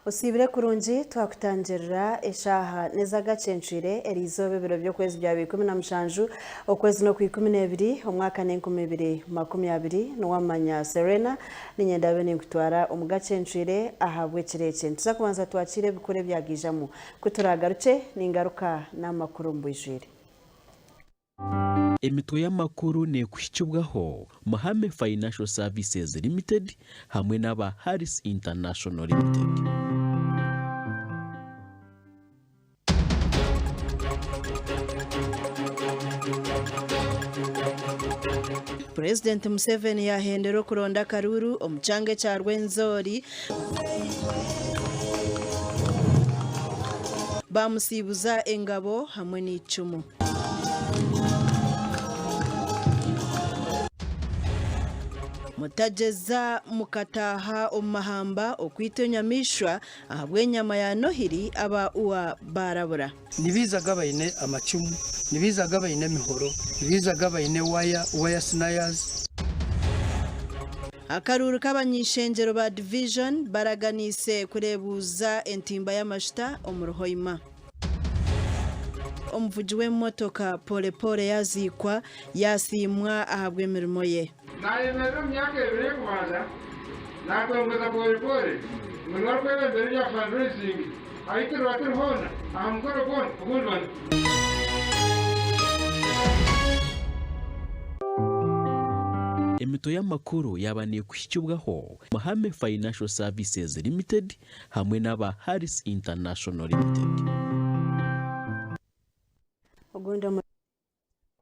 Usibire kurungi twakutangirira eshaha neza gacenshire erizobe biro byo kwezi bya 17 okwezi no ku 12 omwaka ne 2020 no wamanya Serena ninyenda bene kutwara omugacenshire ahabwe kireke tuzakubanza twakire bikore byagijamo kuturagaruke ningaruka n'amakuru mbujire. Emitwe y'amakuru ne kushikibwaho Mahame Financial Services Limited hamwe n'aba Harris International Limited. President Museveni yahendero kuronda Karuru omuchange cha Rwenzori bamusibuza engabo hamwe n'icumu. Mutajeza mukataha omahamba okwitonyamishwa ahabwe nyama ya Nohiri aba uwa barabura. Nibiza gabayine amacumu, nibiza gabayine mihoro, nibiza gabayine wire snayers. Akaruru kabanyishengero ba division baraganise kurebuza entimba y'amashita omuruhoima. Omuvuji w'emmotoka pole pole yazikwa yasimwa ahabwe emirimo ye. Nayemezo myaka 2 kumaza nakwongeza pole pole munwaro kwebembere ya fundraising ayitiro hona amukoro pole ubundwana. Emito y'amakuru yabaniye kushikibwaho Mahame Financial Services Limited hamwe n'aba Harris International Limited. Ogunda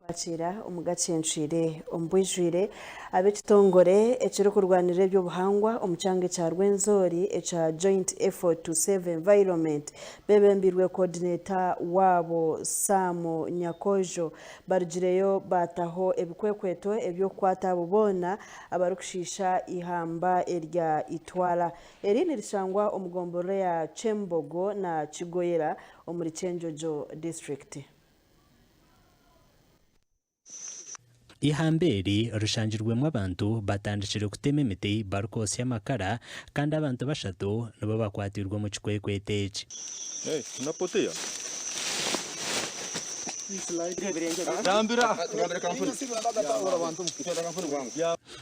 kwakira umugacenshire ombwijire abetitongore ekiro kurwanire byo buhangwa omuchange cha Rwenzori echa Joint Effort to Save Environment bebembirwe coordinator wabo Samo Nyakojo barugireyo bataho ebikwekweto ebyo kwata bubona abarukushisha ihamba erya Itwala erini rishangwa omugomboro ya Chembogo na Kigoyera omuri Chenjojo district. Ihamberi rushangirwemo abantu batandikire kutema imiti barukose y'amakara kandi abantu bashatu nabo bakwatirwa mu kikwekwete iki. Tunapotea.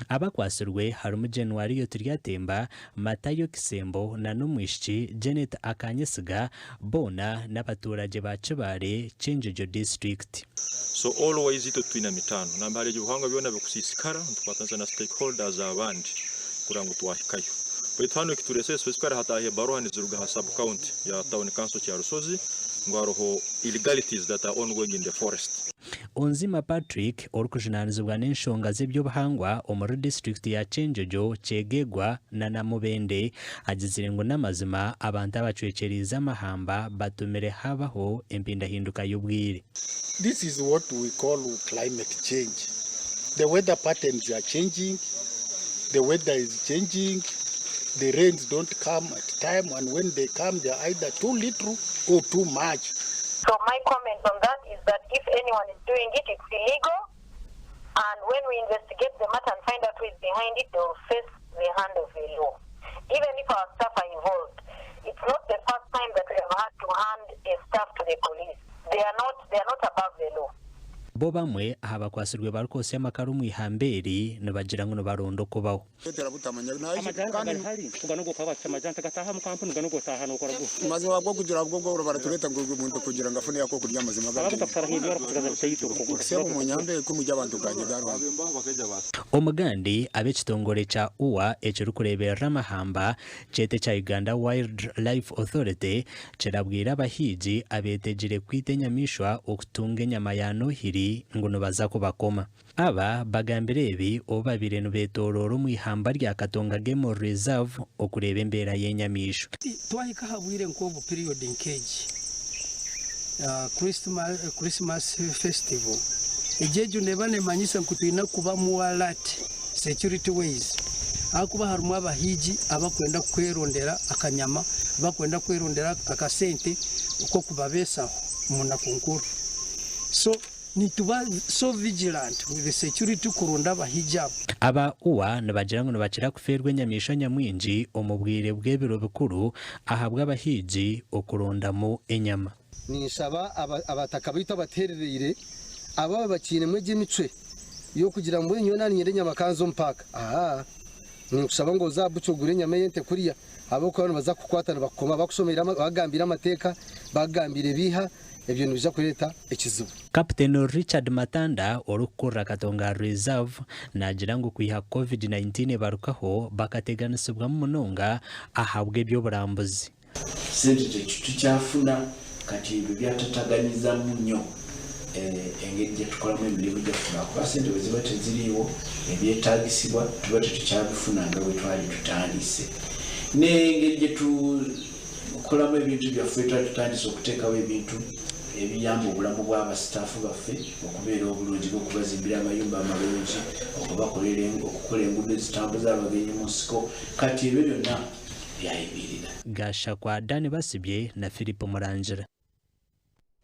Abakwasirwe harimo January yo turyatemba Matayo Kisembo na numwishi Janet Akanyesiga bona n'abaturage ba Kibale Chenjojo district. So always ito twina mitano nambale juhanga byona bikusisikara ntwatanza na stakeholders abandi kurango twahikayo. Betano kiturese specifically hatahe barohani zuruga hasab county ya town council ya Rusozi ngwaroho illegalities that are ongoing in the forest. Onzima Patrick orukujinanizibwa n'enshonga z'ebyo buhangwa omuru district ya Chenjojo Chegegwa na Namubende agizire ngo n'amazima abantu abacwekeriza amahamba batumire habaho empindahinduka y'ubwire. This is what we call climate change. The weather patterns are changing, the weather is changing, the rains don't come at time, and when they come they are either too little or too much. So my comment on that is that if anyone is doing it, it's illegal, and when we investigate the matter and find out who is behind it, they will face the hand of the bo bamwe aha bakwasirwe barukose y'amakara umwihamberi nibagira ngo barondo kubaho mazima bwo kugira bwo baratureta ngo umuntu kugira ngo afune yako kurya mazima omugandi ab'ekitongole kya UWA ekirukureberera amahamba kyete kya Uganda Wildlife Authority kirabwira abahigi abetegere kwita enyamishwa okutunga enyama ya nohiri ngo nibaza kubakoma. Aba bagambira ebi obabire nibetorora omwihamba rya Katonga Game Reserve okureba embeera y'enyamishwa. Twahika habwire nkobu period nkeji Christmas festival ejeju nebane manyisa nkutwina kuba mu alert security ways akuba harumu abahigi abakwenda kwerondera akanyama bakwenda kwerondera akasente uko kubabesaho muna kunkuru. So nituba so vigilant with the security kurunda abahijabo. Aba UWA nibagira ngo nibakira kuferwa enyamisha nyamwingi omubwire bw'ebiro bikuru ahabwa abahigi okurondamo enyama. Nisaba abataka bito batererere aba bakine mweje mitwe yo kugira ngo nyona nyere nyama kanzo mpaka nikusaba ngo zabucugure nyama yente kuriya abo ko baza kukwatana bakoma bakusomera bagambira amateka bagambire biha ebyo nibiza kureta ekizibu. Captain Richard Matanda orukura Katonga Reserve nagira ngo kwiha COVID-19 barukaho bakateganisibwa mu munonga ahabwe byo burambuzi. Sente kitu cyafuna kati ibyo byatataganyiza munyo engeri gye tukolamu emirimu gyafuna kuba sente bwe ziba teziriiwo ebyetagisibwa tuba tetukyabifuna nga bwe twali tutandise n'engeri gye tukolamu ebintu byaffe twali tutandise okuteekawo ebintu ebiyamba obulamu bw'abasitaafu baffe okubeera obulungi bw'okubazimbira amayumba amalungi okukola enguudo ezitambuza abagenyi mu nsiko kati ebyo byonna byayibirira. Gasha kwa Dani Basibye na Philip Murangira.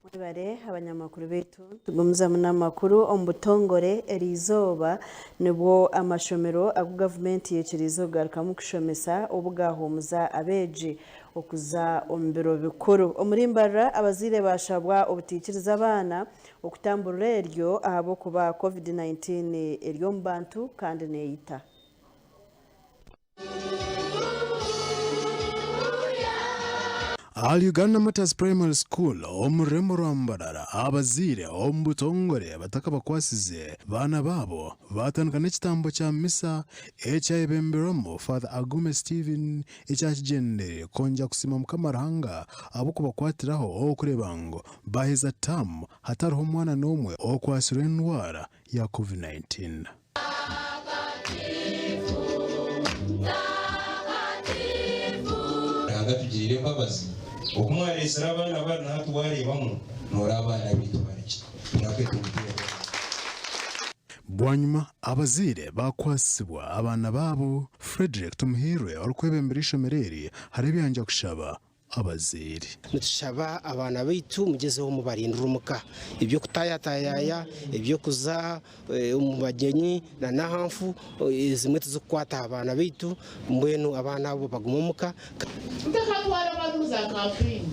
Mwibare abanyamakuru betu tugumuza munamakuru ombutongore erizoba nibwo amashomero agu government yekirizo garukamu kushomesa obugahumuza abeji okuza ombiro bikuru omurimbara abazire bashabwa obutikiriza abana okutambura eryo ahabo kuba COVID-19 eryo mbantu kandi neyita. All Uganda Matters Primary School omurembo rwambarara abazire ombutongore bataka bakwasize bana babo batandika n'ekitambo kya misa ekyayebemberamo Father Agume Stephen ekyakigendere konja kusima mukamaranga abo kubakwatiraho okureba ngo baheza tamu hatariho omwana n'omwe okwasirwa endwara ya COVID-19. Tugirire mbabazi okumwaresera abana bana hatuwarebamu nora abana bitu bariki bwanyuma abazire bakwasibwa abana babo Frederick Tumuhirwe orukwebembera ishomereri harebyanja kushaba abazire nitushaba abana bitu mugezeho mubarindira umuka ibyo kutayatayaya ibyo kuza mu bagenyi na nahamfu zimwe tuzukwata abana bitu mbwenu abana abo bagumuka ndakatwara abantu za campaign.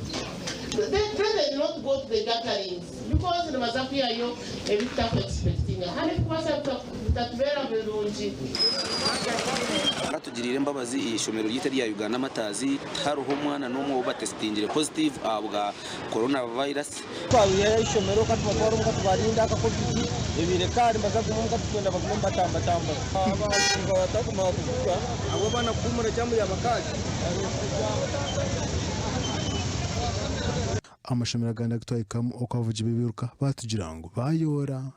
They not go to the gatherings because the Mazapia yo evita expecting. Hari kubasa tatubera belonji. Batugirire mbabazi ishomero ryitari ya Uganda Matazi haruho umwana n'umwe ubatestingire positive abwa coronavirus. Twabiye ishomero katubakora umukabarinda akakobiki ebirekari bazagumumka tukenda bagumba tamba abashinga batakuma kuvuga abo bana kumura cyambu ya makazi. amashomero aganda gutwayikamu okwavuga bibiruka batugira ngo bayora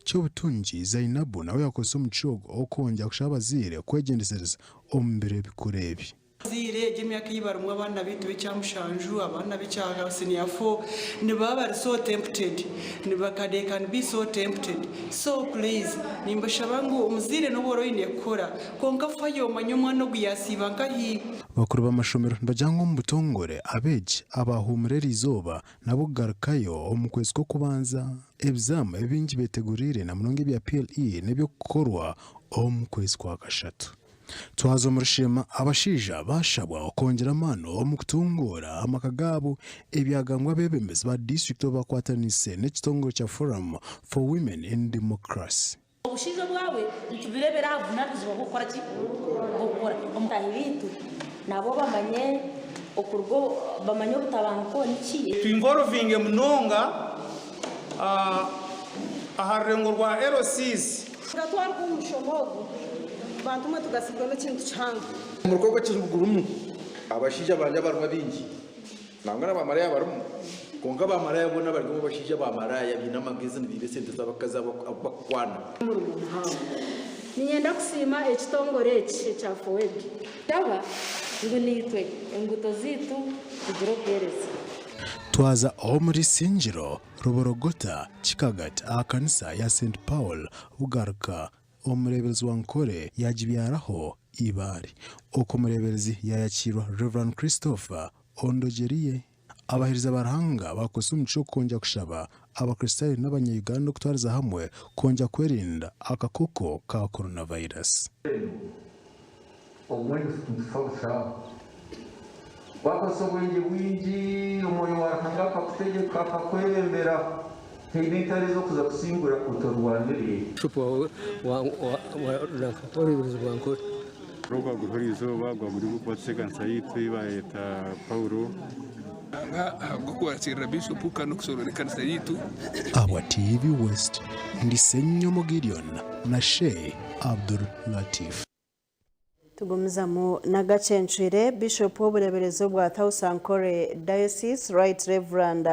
cyo butungi Zainabu nawe yakoze umucogo okongera kushaba abazire kwegendesereza ombere bikurebi zire jemyaka yibarumwa abana bitu b'icyamushanju abana b'icyaga senior 4 nibaba so tempted nibakade can be so tempted so please nimbashabangu umuzire n'uboro inekora konka fayo manyomwana guyasiba ngahi bakuru b'amashomero mbajyango mu butongore abeji abahumurera izoba nabugarukayo omukwezi ko kubanza ebizama ebingi betegurire na munonge bya PLE nebyo gukorwa omukwezi kwa gashatu twazo murishima abashija bashabwa okongera amano mu kutungura amakagabu ebyagangwa bebembezi ba district bakwatanise n'ekitongole kya Forum for Women in Democracy. Ubushizo bwawe ntubirebera havuna bizo gukora ki gukora omutahibitu nabo bamanye okurgo bamanye butabanko niki to involving munonga aharengo rwa LCs turatwara kumushomogo bantu mwe tugasigwa n'ikintu cyanga mu rukorwa cy'ubugurumu abashija banje baruma bingi nangana bamaraya barumu konga bamaraya bona barimo bashija bamaraya binamageze n'ibisente z'abakaza bakwana niyenda kusima ekitongore cya FOWED daba ngo nitwe enguto zitu tugiro kereza twaza omuri Sinjiro Ruborogota Chikagat akanisa ya St Paul Bugaruka umurebezi wa Nkore yajibyaraho ibari uko murebezi yayakirwa Reverend Christopher Ondogeriye abahiriza barahanga bakoze umuco konja kushaba abakristali n'abanyayuganda kutwariza hamwe konja kwerinda akakoko ka coronavirus. Omwezi tumfalsa wakasobwenje bwingi umoyo warakangaka kutegeka akakwembera Hibintari zo kuza kusimbura kutorwanire. Chupo wa nakaporizo bwanko. Roga guhorizo bagwa muri gukotse kansayitu ibayeta Paulo. Gukwatira Bishop Kanuksoro kansayitu. Awa TV West ndisenyo Gideon na Sheikh Abdul Latif. Tugumizamo na gacenshire Bishop w'ubureberezo bwa Tausankore Diocese Right Reverend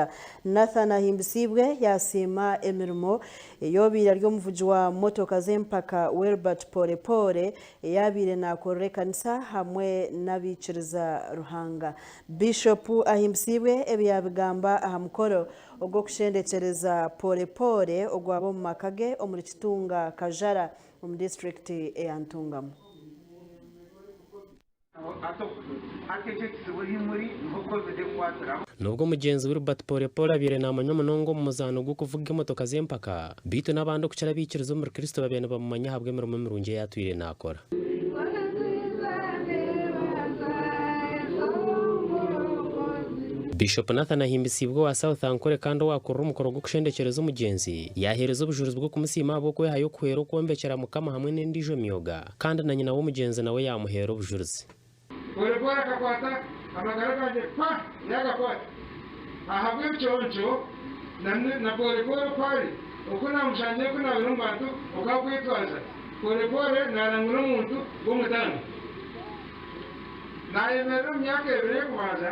Nathan Ahimbisibwe yasima emirimo yobira ryo muvuji wa motoka z'empaka Wilbert Porepore yabire na korre kanisa hamwe n'abiciriza ruhanga. Bishop Ahimbisibwe ebyabigamba ahamukoro ogwo kushendekereza Porepore ogwabo mu makage omuri kitunga Kajara mu district ya Ntungamo. Nubwo mugenzi Wilbert Porepore abire na amanyamunongo mu muzano gwo kuvuga imotoka z'empaka bitu n'abandi kucara bikirizo muri Kristo babene bamumanya habwe mirimo mirunje yatwire nakora. Bishop Nathan Ahimbisibwe wa Southankore kandi wakora umukoro gwo kushendekereza umugenzi yahereza ubujuruzi bwo kumusima abo ko yahayo kwero kwembekera mukama hamwe n'indijo miyoga kandi na nyina w'umugenzi nawe yamuhera ubujuruzi. Porepore akakwata amagara kanje pa yagakwata ahabwe icyonco na Porepore kwari uko namushanye ko nawe n'umbantu ukakwitwaza Porepore narangura umuntu w'umutano nayemera myaka ebere kumaza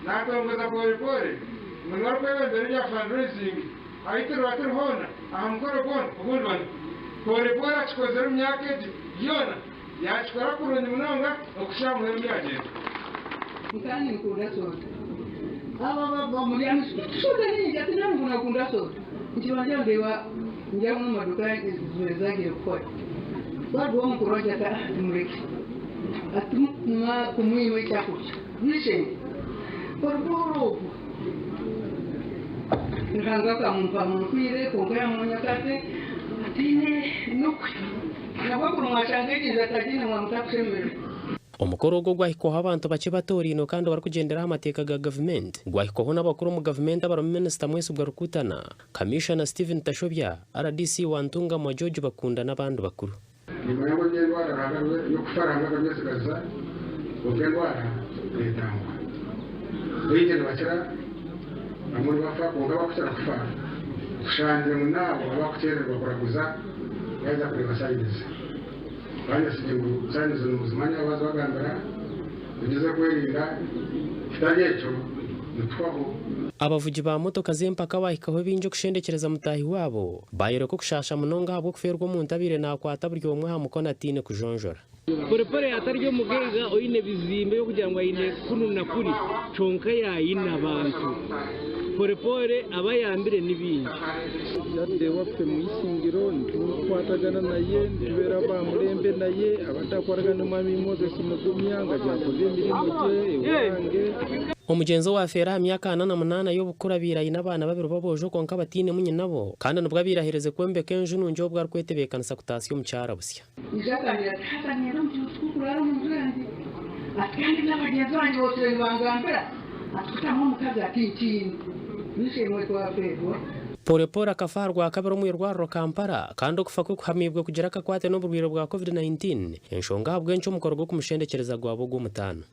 natongoza Porepore munwar kwebembere rya fundraising ayitiro batirhona ahamukoro bona ubundi bantu Porepore akikozera myaka yona yachikora kuroni munonga okushamu embyagenda mukani nkunda soda aba muri soda ni yati nangu nakunda soda nchibanje ndewa njya mu maduka zezage kwa bado mukoroja ta mureki atuma kumwiwe cyakucha nishe porporo nganga kamumpa mukwire kongera munyakate atine nukwe Omukoro gwo gwahikoho abantu bake batorino kandi bari kugenderaho amateka ga government gwahikoho n'abakuru mu government abaro minister mwese bwa rukutana Commissioner Steven Tashobya RDC wa Ntungamo George Bakunda n'abandi bakuru nimango nyendwara ragawe yo kufaranga kamese kaza ukendwara letangwa bije nabachira amuri bafa konga bakuchara kufara kushanje munabo abakuchererwa kuraguza yaza kureba sayinzi kandi sigiye sayinzi n'ubuzimanya abaza bagambara ugeze kwerinda kitagecho nitwaho abavugi ba motoka z'empaka bahikaho binje kushendekereza mutahi wabo bayero ko kushasha munonga habwo kuferwa mu ntabire nakwata buryo umwe hamukona atine kujonjora Porepore ataryo mugega oyine bizimbe yo kugira ngo ayine kununa kuri chonka yayina abantu Porepore abayambire nibindi yadewa pe mwisingiro ntukwatagana naye ndibera bamurembe naye abatakwaraga n'umwami Moses mugumya ngajakoze mirimo je ewange omugenzo wa fera myaka 8 y'obukura birayi n'abana babiri babojo konka batine munye nabo kandi nubwo birahereze kwembeka enju nunjo bwa rwetebekanisa kutasiyo mucyara busya nizatangira hatanira mutukurara mu nzandi atandi n'abagenzi banjye bose bangambira atutamu mukaza tintin nishimwe kwa fego Porepora akafarwa kabero mu rwaro Kampala kandi okufa ko kuhamibwe kugira kakwate no burwiro bwa COVID-19 enshonga habwe nco mukoro go kumushendekereza gwabo gw'umutano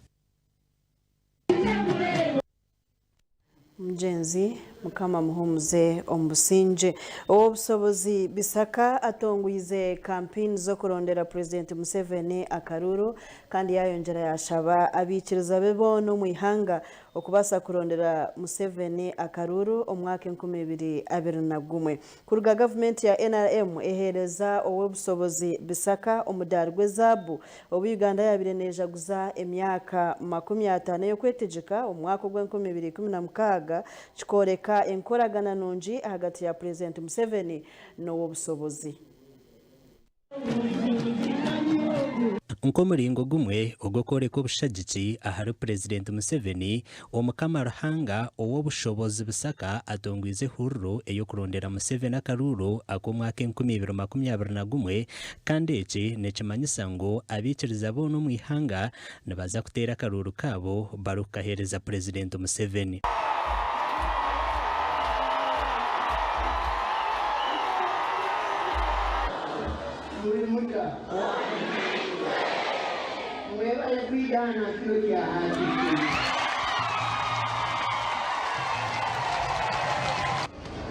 Mjenzi mukama muhumuze omusinje obusobozi bisaka atonguize campaign zo kurondera President Museveni akaruru kandi yayongera yashaba abikiriza bebono mu ihanga okubasa kurondera Museveni akaruru omwaka 2021 kuruga government ya NRM ehereza obusobozi bisaka omudarwe zabu obu Uganda yabireneja guza emyaka 50 yo kwetegeka omwaka gwa 2016 chikoreka enkoragana nungi hagati ya President Museveni no busobozi Nkomuringo gumwe ogokoreka obushagiki ahari President Museveni omukama ruhanga owo bushobozi bisaka atongwize hurro eyo kurondera Museveni akaruru akomwaka 2021 kandi eki nekimanyisa ngo abikiriza bono mu ihanga nabaza kutera akaruru kabo barukahereza President Museveni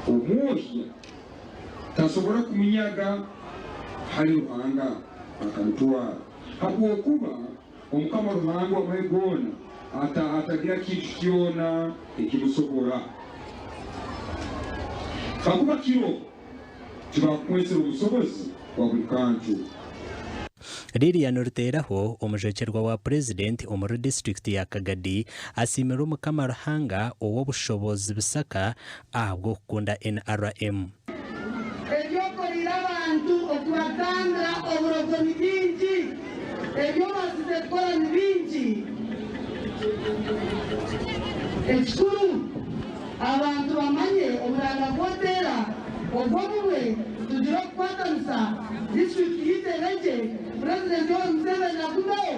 Umuhi tasobora kumunyaga hari ruhanga akantuwa hakuokuba omukama ruhanga amegona atagira kintu kiona ekimusobora hakuba kiro tibakwesera obusobozi wa buli kantu Lilian Ruteraho omujokerwa wa President omuru district ya Kagadi asimira omukama ruhanga owo bushobozi bisaka ahubwo kukunda NRM ebyokorera abantu okubagambira oburogo ni bingi ebyo basize kukora ni bingi ekikuru abantu bamanye oburanga bwotera obwobubwe tugira okukwatanisa district yitereje President Museveni akubaho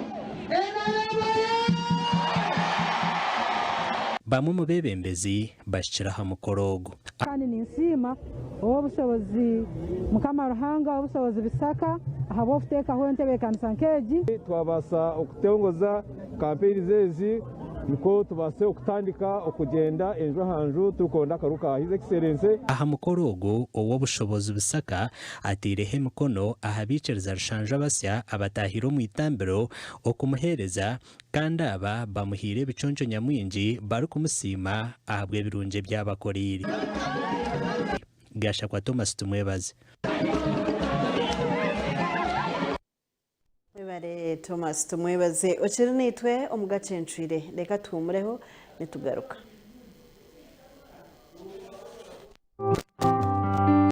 bamwe mu bebembezi bashiraho mukorogo kandi ninsima obusobozi mukama ruhanga obusobozi bisaka ahabo ofutekaho entebekanisa nkeji twabasa okutongoza kampeni zezi niko tubase okutandika okugenda enjo hanju tukonda karuka his excellence aha mukorogo owo bushobozi bisaka atirehe emikono ahabikiriza rushanja basya abatahiro mu itambiro okumuhereza kandi aba bamuhire biconco nyamwingi bari kumusima ahabwe birunje by'abakoriri gasha kwa Thomas tumwebaze Webare Thomas tumwebaze okiri nitwe omugacenshire leka tumureho nitugaruka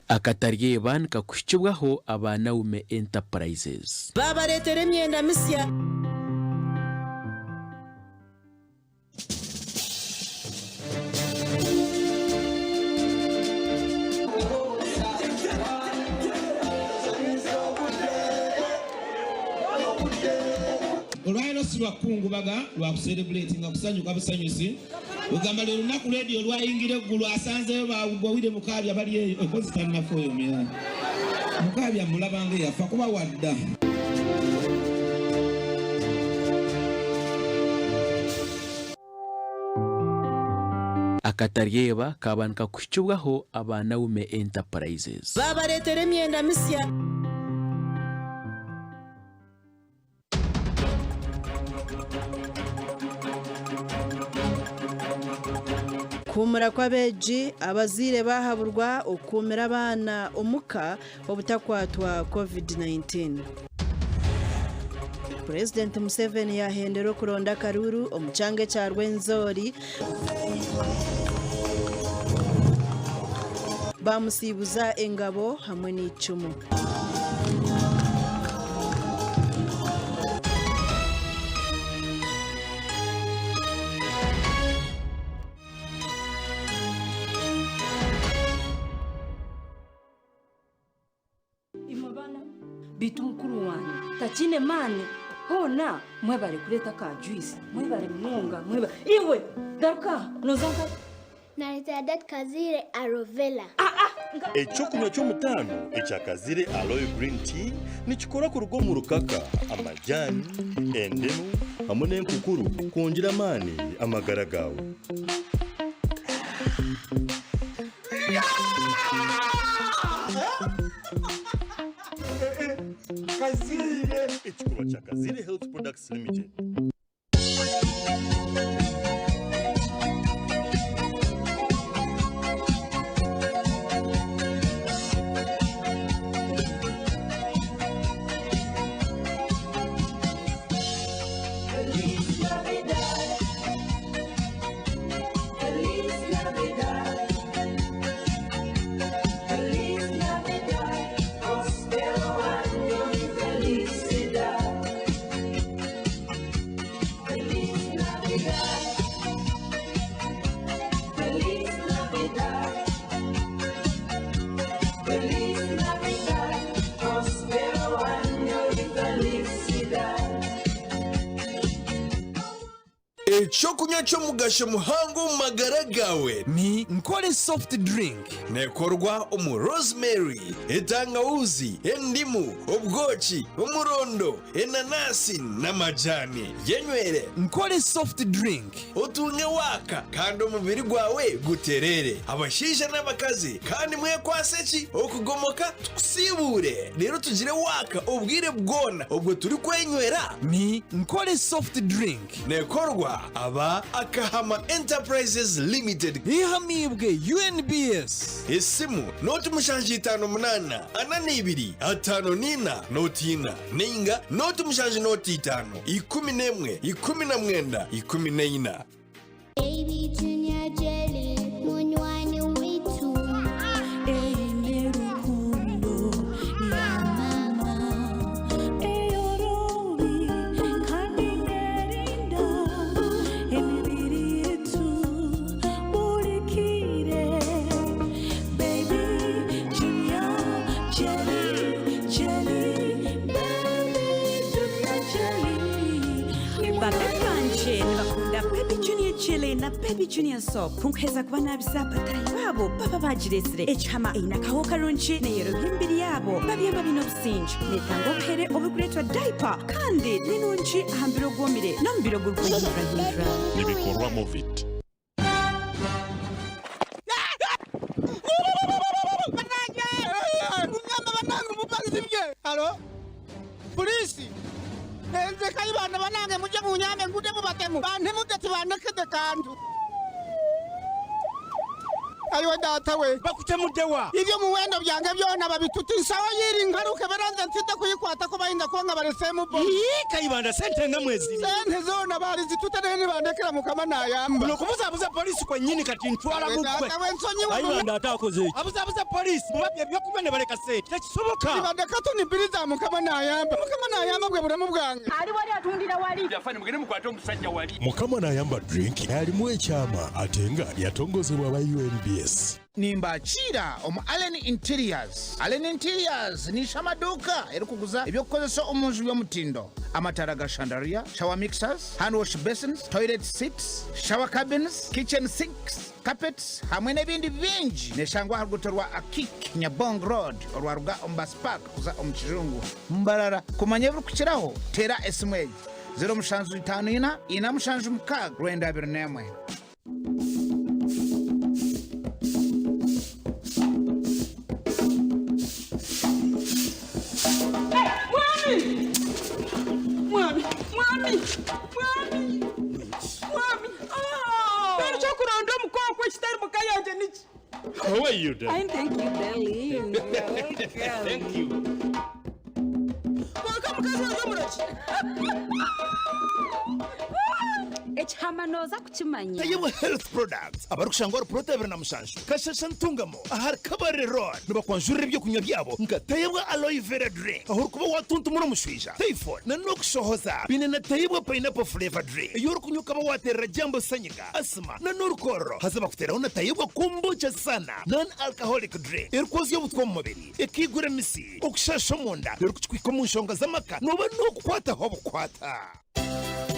akatarye kakushibwaho Abanaume Enterprises babaretere emyenda misya olwairo silwakungubaga lwakuserebulatinga kusanyuka busanyusi ugamba lero lunaku lediyo lwayingira eggulu asanzeyo bawire mukabya bali eyo ekozi tannafu oyo myana mukabya mulabanga yafa kuba wadda akatarye kabanika kushibwaho Abanaume Enterprises babaretere emyenda misya kumura kw'abeji abazire bahaburwa okumira abana omuka obutakwatwa COVID-19 President Museveni yahendera kuronda karuru omuchange cha Rwenzori bamusibuza engabo hamwe n'icumu bitunguru wanyu takine mane hona mwebare kuleta ka juice mwebare munga mwebare iwe garuka nozanga Naitwa Dad Kazire Arovela. Ekyokunywa ky'omutaano ekya Kazire Aloe Green Tea nikikora ku rugo mu rukaka amajani endemu hamwe n'enkukuru kwongera amaani amagara gawe. Kazire ekikorwa kya Kazire Health Products Limited. Ekyokunywa ky'omugasho muhango mu magara gawe ni Nkole soft drink nekorwa omu rosemary, etangawuzi, endimu, obwoki, umurondo, enanasi n'amajani. Yenywere Nkole soft drink otunge waka kandi omubiri gwawe guterere. Abashisha n'abakazi kandi mwekwase ki okugomoka tukusibure rero tugire waka obwire bwona obwo turi kwenywera ni Nkole soft drink nekorwa aba Akahama Enterprises Limited ihamibwe UNBS. Esimu noti mushanji 58 ananibiri atano nina noti ina ninga noti mushanji noti 5 11 19 14. Baby Junior Jelly, munywani witu. Ele rukundo ya mama. Eyorobi kandi ngerinda. Emibiri yetu burikire. Baby Junior Jelly, Jelly. Baby Junior Jelly. Babe banje bakunda Baby Junior Jelly na Baby Junior Soap kunkeza kuba nabisa batayi babo baba bajiresire echama ina kaho karunchi neyero himbiri yabo babiyamba bino businji netango pere obukuletwa diaper kandi ninunchi ahambiro gwomire nambiro gurwihindura nibikorwa movit. Halo? Polisi? Nze kayibanda banange muje munyame ngude mubatemu. Bante mudati banekede kantu. Ayo data we bakutemude wa ibyo muwendo byange byona babituti sawa yiri ngaruke beranze ntite kuyikwata ko bayinda konga baresemu bo kayibanda sente nga mwezi sente zona bari zituterene bandekera mukama nayamba no kubuza polisi kwa nyini kati ntwala mukwe kayibanda atakoze abuza polisi mubabye byo kubene bareka sente tekisoboka ibandeka tuni biliza mukama nayamba bwe buramu bwange ali wali atundira wali yafani mugene mukwato omusajja wali mukama nayamba drink ali mu ekyama atenga yatongozebwa ba UNBS. Nimbachira omu Allen Interiors. Allen Interiors ni shamaduka erikuguza ebyokukozesa omunju by'omutindo. Amatara ga chandelier, shower mixers, hand wash basins, toilet seats, shower cabins, kitchen sinks, carpets hamwe n'ebindi bingi neshangwa harugutorwa Akik Nyabong Road orwaruga Ombas Park kuza omukirungu mbarara kumanya burukukiraho tera esmwe 0754 inamushanju Rwenda 21. How are you, darling? Thank you, darling. Thank you. echamanoza kuchimanya Tayewa Health Products abarukushangwa Prota 2007 kashasha ntungamo ahari Kabare Road nubakwanjurira ibyo kunywa byabo nga Tayewa Aloe Vera Drink aho kuba watuntu muri umushwija Typhoid na nokushohoza bine na Tayewa Pineapple Flavor Drink iyo kunyuka ba waterera jambo sanyiga asma na nurukoro hazaba kuteraho na Tayewa kombucha sana non-alcoholic drink erikoze yo butwa mu mubiri ekigura misi okushasha munda erukuchwika mu nshonga z'amaka noba nokukwata ho bukwata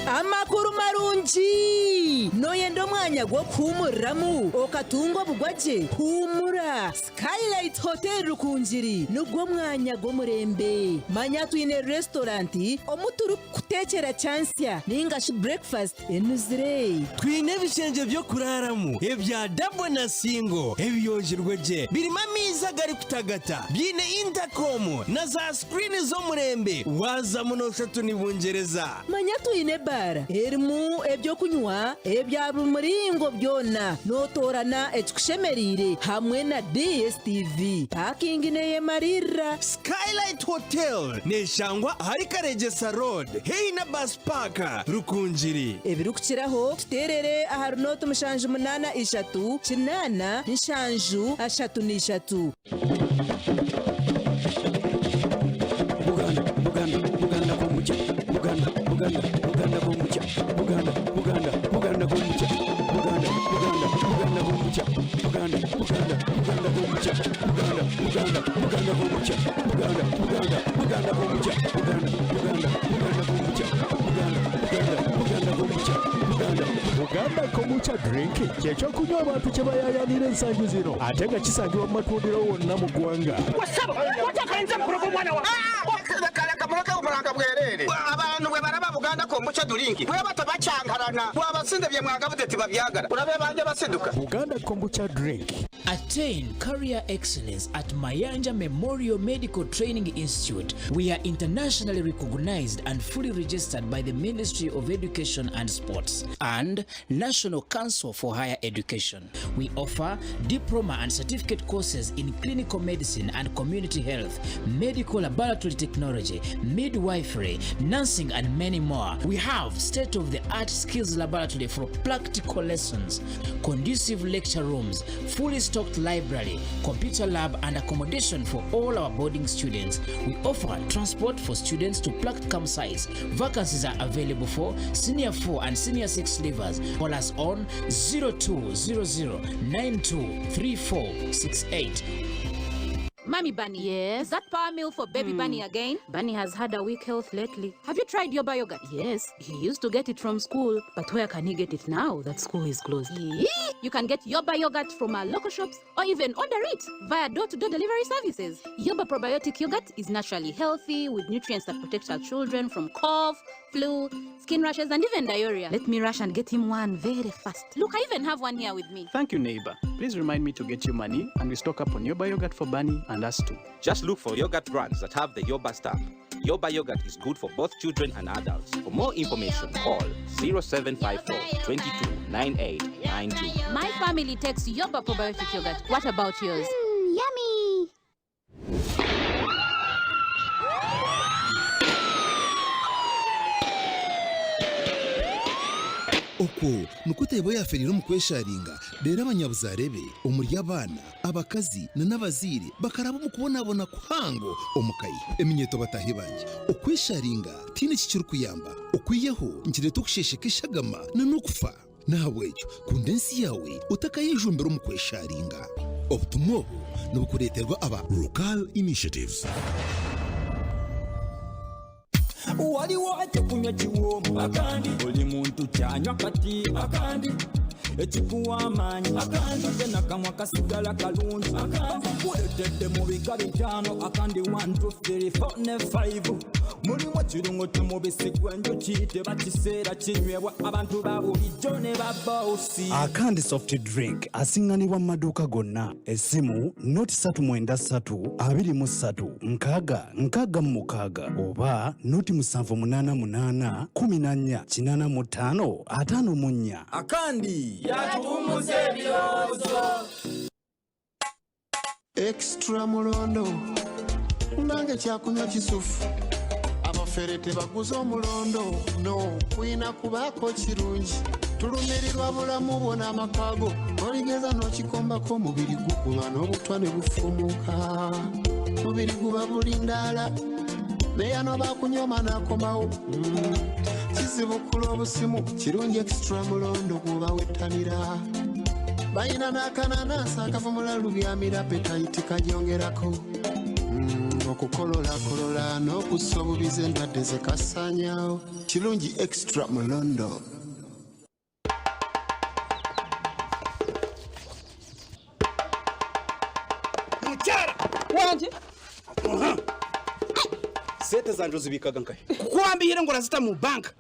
amakuru marungi noyenda omwanya gwo kuhumuriramu okatunga obugwaje humura Skylight Hotel Rukungiri nugwo mwanya gw'omurembe manya twine restauranti omuturu kutekera chansya ningashi breakfast enuzire twine ebishenje byo kuraramu ebya double na single ebiyonjirweje birimo amiza gari kutagata byine intercom na za screen z'omurembe waza muno shatu ni bungereza manya twine bara erimu ebyo kunywa ebya bumuringo byona notorana ekikushemerire hamwe na DSTV parking neye marira Skylight Hotel neshangwa hari Karegesa Road hey na bus park Rukungiri ebirukukiraho tuterere aha runoto mushanju 83 kinana nshanju 33 Buganda komucha Buganda komucha Buganda komucha Buganda komucha Buganda komucha drink kyekyo kunywa abantu kye bayayanira ensanju zino ate nga kisangibwa mu matundiro wonna mu ggwanga abantu bwe baraba Buganda kombucha drink bwe batabacyangarana bwabasinde bye mwagabude tibabyagara urabe banje baseduka Buganda kombucha drink. Attain career excellence at Mayanja Memorial Medical Training Institute. We are internationally recognized and fully registered by the Ministry of Education and Sports and National Council for Higher Education. We offer diploma and certificate courses in clinical medicine and community health, medical laboratory technology, midwifery, nursing, and many more. We have state-of-the-art skills laboratory for practical lessons, conducive lecture rooms, fully stocked library, computer lab, and accommodation for all our boarding students. We offer transport for students to practicum sites. Vacancies are available for Senior 4 and Senior 6 leavers. Call us on 0200923468. Mommy Bunny. Yes? Is that power meal for baby Bunny again? Bunny has had a weak health lately. Have you tried Yoba yogurt? Yes. He used to get it from school, but where can he get it now that school is closed? You can get Yoba yogurt from our local shops or even order it via door-to-door delivery services. Yoba probiotic yogurt is naturally healthy with nutrients that protect our children from cough, flu, skin rashes, and even diarrhea. Let me rush and get him one very fast. Look, I even have one here with me. Thank you, neighbor. Please remind me to get you money and we stock up on Yoba yogurt for Bunny and us too. Just look for yogurt brands that have the Yoba stamp. Yoba yogurt is good for both children and adults. For more information, call 0754 22 9892. My family takes Yoba probiotic yogurt. What about yours? Yummy! Oko nukutebo yaferira mu kwesharinga rero abanyabuzarebe umurya abana abakazi na n'abazire bakaraba mu kubonabona kwango omukayi eminyeto batahe banje okwesharinga tine kicuru kuyamba okwiyeho ngire tukusheshekeshagama na nokufa nahabwejo kundensi yawe utakayejumbera mu kwesharinga obutumwa nubukureterwa aba local initiatives. waliwo ekyokunywa kiwoomu akandi buli muntu kyanywa kati akandi ekikuwa amaanyi ate nakamwa kasigala kalungi kuletedde mu bika bitaano akandi 1 2 3 4 ne 5 mulimu ekirungo ky'omubisi gw'enjuki tebakiseera kinywebwa abantu ba bulijjo ne babosi. Akandi soft drink asiŋŋanibwa mu maduuka gonna. Essimu noti 393 oba noti 788 14 85 54. Akandi yatuwummuza ebirowoozo. Extra mulondo nange kyakunywa kisufu abafere tebaguza omulondo no kwina kubako kirungi tulumirirwa bulamu bwona amakago oligeza n'okikombako omubiri gukuba n'obutwa ne bufumuka mubiri guba bulindaala neya n'obakunyoma n'akomawo kizibu kula obusimu kirungi extra mulondo guba wettanira bayina n'akananansi akavumula lubyamira petayiti kajongerako okukolola n'okussa obubiza endwadde zekasaanyawo kirungi extra mulondo. mukyala wanje sente zanje uzibikaga nkahe kukwambihire ngo urazita mu banka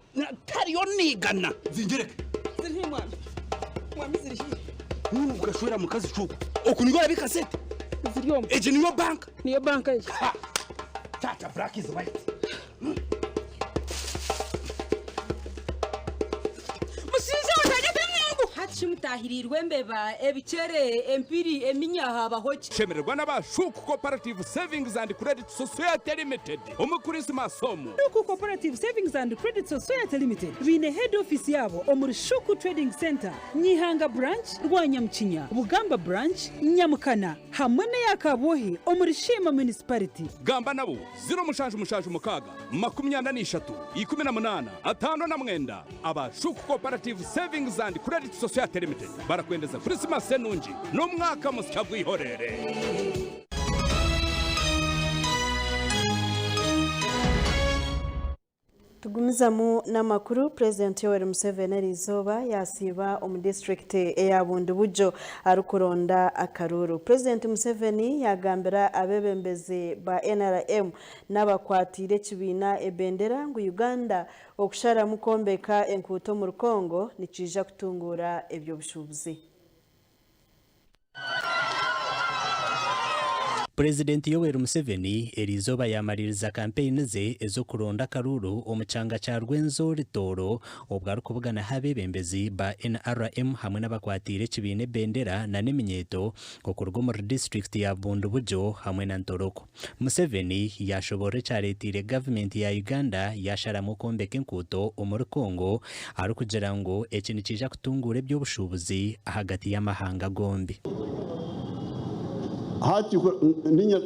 tariyo nigana zingereke ziri mwami mwami ziri hiye nunu ugashwera mu kazi cuko okunigora bikasete ziriyo eje niyo banka ye tata black is white musije utaje tenengu hati mutahirirwe mbeba ebicere empiri eminyaha bahoki shemererwa n'abashuku cooperative savings and credit society limited umukurisi masomo Shuku Cooperative Savings and Credit Society Limited bine head office yabo omuri Shuku Trading Center Nyihanga branch Rwanyamchinya Bugamba branch Nyamukana hamwe n'Yakabohe omuri Shima municipality gamba nabo 0 23 18 abashuku cooperative savings and credit society limited barakwendeza Christmas enungi n'umwaka musya gwihorere. tugumizamu n'amakuru President Yoweri Museveni Erizoba yasiba omu district eya Bundubujo arukuronda akaruru. President Museveni yagambira abebembezi ba NRM n'abakwatire kibina ebendera ngu Uganda okushara mukombeka enkuto mu Kongo nikija kutungura ebyo bushubuzi. President Yoweri Museveni Erizoba yamaririza campaign ze ezo kuronda karuru omucanga cha Rwenzori Toro obwarukubugana habebembezi ba NRM hamwe n'abakwatire kibine bendera na neminyeto okurwa mu district ya Bundubujo hamwe na Ntoroko. Museveni yashobore charetire government ya Uganda yashara mukombeka enkuto omuri Kongo arukugira ngo ekini kija kutungura ebyo bushubuzi hagati y'amahanga gombi. hati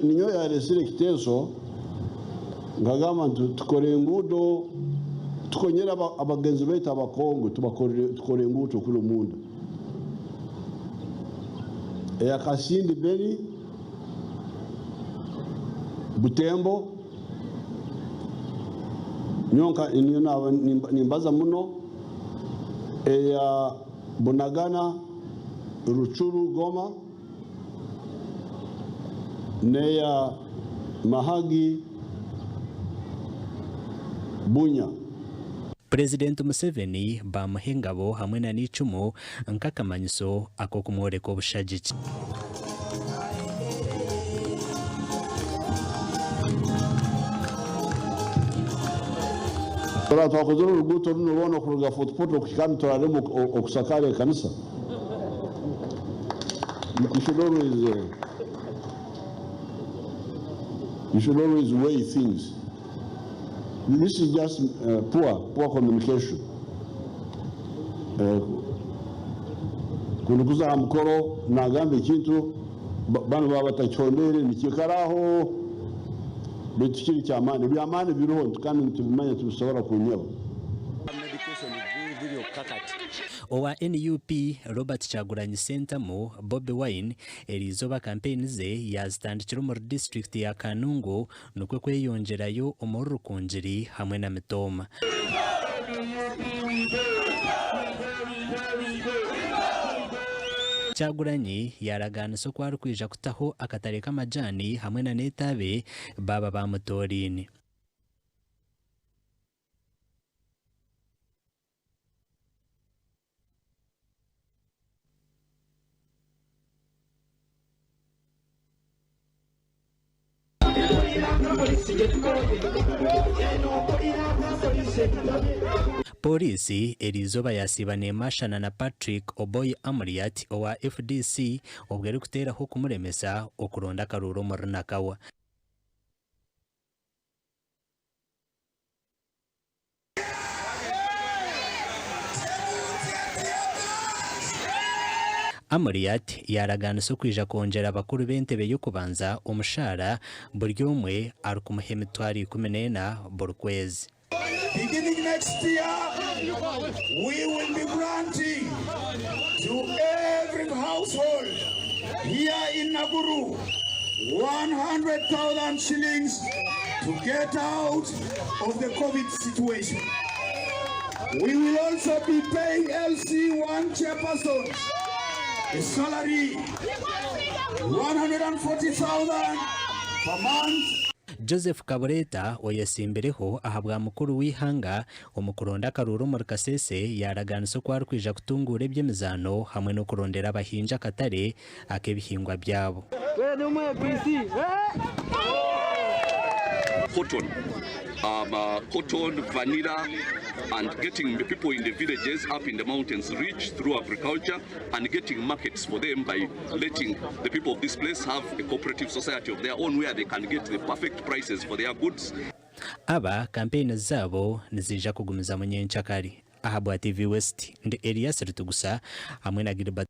ninyo yaresire kitezo ngagama tukore ngudo tukonyera abagenzi beta abakongo tukore ngudo kuri munda ya Kasindi Beni Butembo nyonka inyo nimbaza muno ya Bunagana Ruchuru Goma neya Mahagi Bunya. President Museveni bamuhengabo hamwe na n'icumu nkakamanyiso ako kumworeka obushagiki. Tora twakozera uruguto runubona kuruga footport okikami toraremo okusakare kanisa. You should always weigh things. This is just poor communication. Kunukuza mukoro nagambe kintu bano baba batachondere nikikaraho bitukiri cyamane byamane biroho kandi tubimanya tubishobora kunyeba. Owa NUP Robert Kyagulanyi Sentamu Bobi Wine Erizoba campaign ze yazitandikira mu district ya Kanungu nukwe kweyongerayo omuru kunjiri hamwe na Mitoma. Kyagulanyi yaraganise ko ari kwija kutaho akatare k'amajani hamwe na netabe baba bamutorini. Polisi Erizoba yasibane mashana na Patrick Oboy Amriat owa FDC obweri kuteraho kumuremesa okuronda karuro mu runakawa. Amuriat yaraganise kwija kongera abakuru b'entebe yo kubanza umushara buri umwe ari kumuha emitwaro 14 buri kwezi. Beginning next year, we will be granting to every household here in Nakuru 100,000 shillings to get out of the COVID situation. We will also be paying LC1 chairpersons a salary 140,000 per month. Joseph Kabureta oyesimbireho ahabwa mukuru w'ihanga umukuronda karuru muri Kasese yaraganise ko ari kwija kutungura ebyemizano hamwe no kurondera abahinja katare akebihingwa byabo. Cotton, vanilla, and getting the people in the villages up in the mountains rich through agriculture and getting markets for them by letting the people of this place have a cooperative society of their own where they can get the perfect prices for their goods. Aba kampeni zabo nizija kugumiza mu nyenchakari. Ahabwa TV West ndi Elias Rutugusa hamwe na Gilbert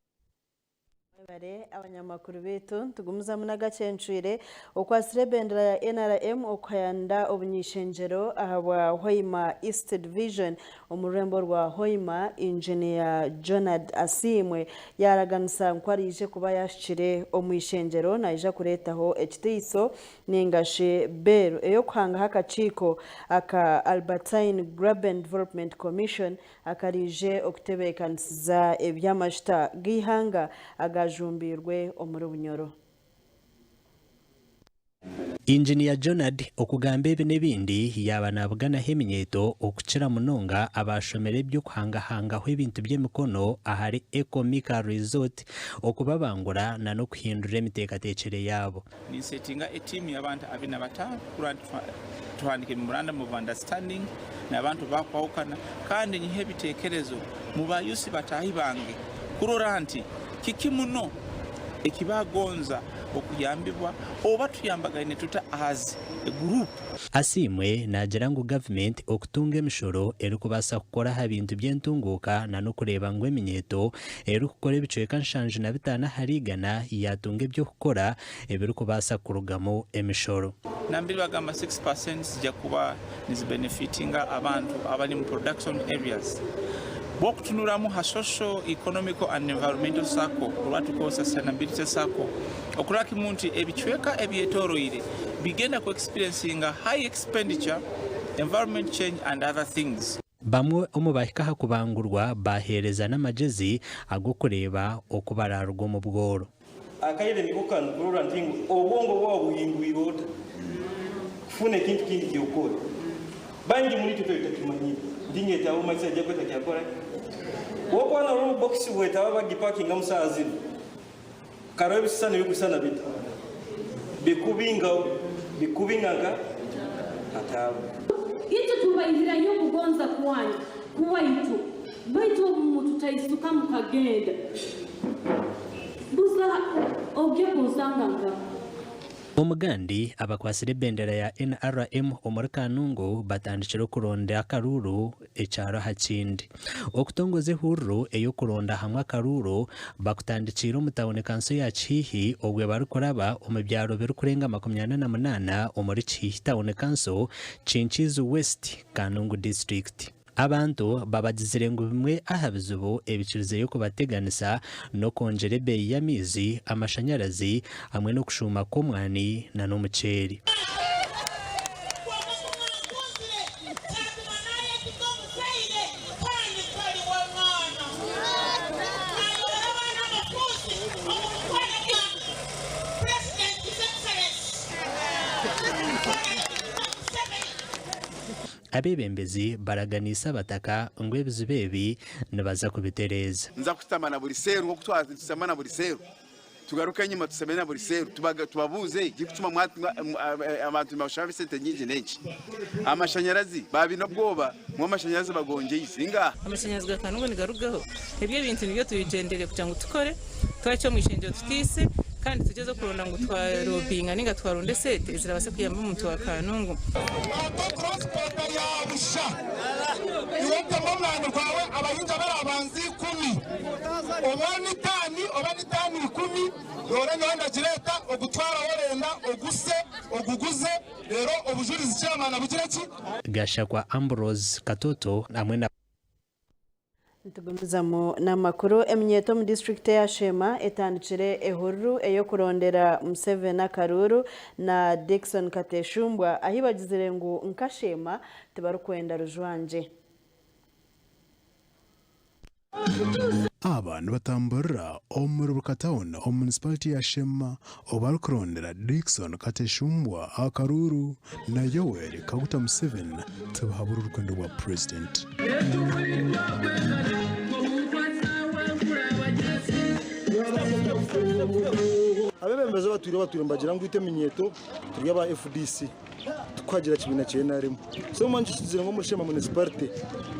abanyamakuru betu tugumuza munagacencuire okwasire bendera ya NRM okwayanda obunyishenjero ahabwa Hoima East Division omurembo rwa Hoima Engineer Jonad Asimwe yaraganisa nkwarije kuba yashire omwishenjero naija kuretaho ekitiiso ningashe bero eyo kwanga hakachiko aka Albertine Graben Development Commission akarije okutebekanisiza ebyamashita gihanga agajumbirwe omuri Bunyoro. Engineer Jonad okugamba ebe nebindi yabanabugana heminyeto okukira munonga abashomere byo kuhangahanga ho ebintu by'emikono ahari Ecomica Resort okubabangura na no kuhindura emiteekateekere yabo. Ni settinga a team y'abantu 25 tuhandike memorandum of understanding n'abantu bakwawukana kandi nyihe ebiteekerezo mu bayusi batahi bange kurora nti kiki muno ekibagonza okuyambibwa oba tuyambagane tuta as a group. Asimwe nagira ngo government okutunga emishoro eri kubasa kukora ha bintu by'entunguka na no kureba ngo eminyeto eri kukora ebicweka 75 harigana yatunga ebyo kukora ebiri kubasa kurugamo emishoro. Nambiri bagamba 6% zijja kuba nizibenefitinga abantu abali mu production areas. Bokutunuramu ha social, economical and environmental circle olwatukola sustainability circle okulaki munti ebichweka ebyetoroire bigenda ku experiencing high expenditure, environment change and other things. Bamwe omubahika hakubangurwa bahereza n'amagezi agokureba okubararwa mu bworo. Akayire nikokana kurora ntingo obwongo bwabo buhingwiro kufuna kintu kindi kyokora bangi muri tuto itakimanyi dinge tawo maisa jako takyakora wokwana ro box weta bagi parking amusazi karabi sana yokusana bita bikubingaga atawo itu tubaingira yo kugonza kwanya kuwa itu baitu mutu taisuka mukagenda buza obye kuzanganga. Omugandi abakwasire bendera ya NRM omuri Kanungu batandikira kuronda akaruru ekyaro hakindi okutongoze hurru eyo kuronda hamwe akaruru bakutandikira omutawuni kanso ya Chihi ogwe bari kuraba omubyaro biri kurenga 28 omuri Chihi tawuni kanso Chinchizu West Kanungu district. Abantu babagizire ngo bimwe ahabizubo ebikirize yo kubateganisa no kongera ebeeyi y'amizi amashanyarazi hamwe no kushuma k'omwani na n'omuceeri. Abebembezi baraganisa bataka ngo ebizibebi nibaza kubitereza. Nza kutamana buri seru ngo tusamana buri seru tugaruka nyuma tusemena buri seru tubabuze gituma abantu bashaka sente nyingi nenshi amashanyarazi babino bwoba mu amashanyarazi bagonje isinga amashanyarazi gakanungo nigarugaho ebyo bintu nibyo tubigendere kugira ngo tukore twacyo mwishenje tutise kandi tugeze kuronda ngo twarobinga ninga twaronde sete zirabase kuyamba umuntu wa Kanungu. Iwete mu mwana kwawe abayi ninja barabanzi 10 obani tani 10 rore nonda kireta ogutwara warenda oguse oguguze rero obujurizi cyamana bugireki Gashakwa Ambrose Katoto namwe na Ntugumizamo n'amakuru eminyeto mu district ya Shema etandikire ehuru eyo kurondera Museveni Akaruru na Dickson Kateshumbwa ahibagizire ngo nkashema tibarukwenda rujwanje. Abantu batamburira omuri Bukatawuni municipality ya Shema obarukurondera Dickson Kateshumbwa Akaruru na Yoweri Kaguta Museveni tibahabura urukundo rwa president. Abebembezo batwire mbagira ngo iteminyeto turi aba FDC twagira kibina cya NRM so manje kizire ngo muri Shema municipality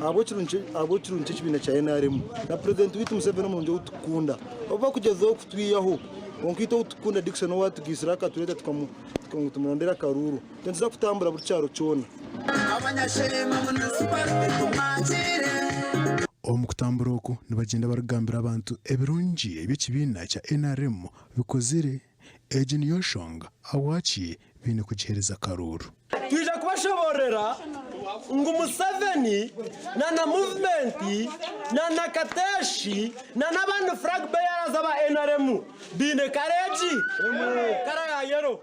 abo kirunce kibina cya NRM na president witu Museveni mu nje utukunda bava kugezaho kutwiyaho onkito utukunda Dickson watugisira ka tureta tukamutumuondera Karuru tenza kutambura bucyaro cyona abanyashema municipality kumagire Omukutamboroku nibagenda baragambira abantu ebirungi eby'ekibina cya NRM bikozire Ejini Yoshonga awachiye bine kugihereza Karuru. Tuje kubashoborera ngo Museveni na movement na Kateshi na n'abantu flag bearers aba NRM bine kareji karayero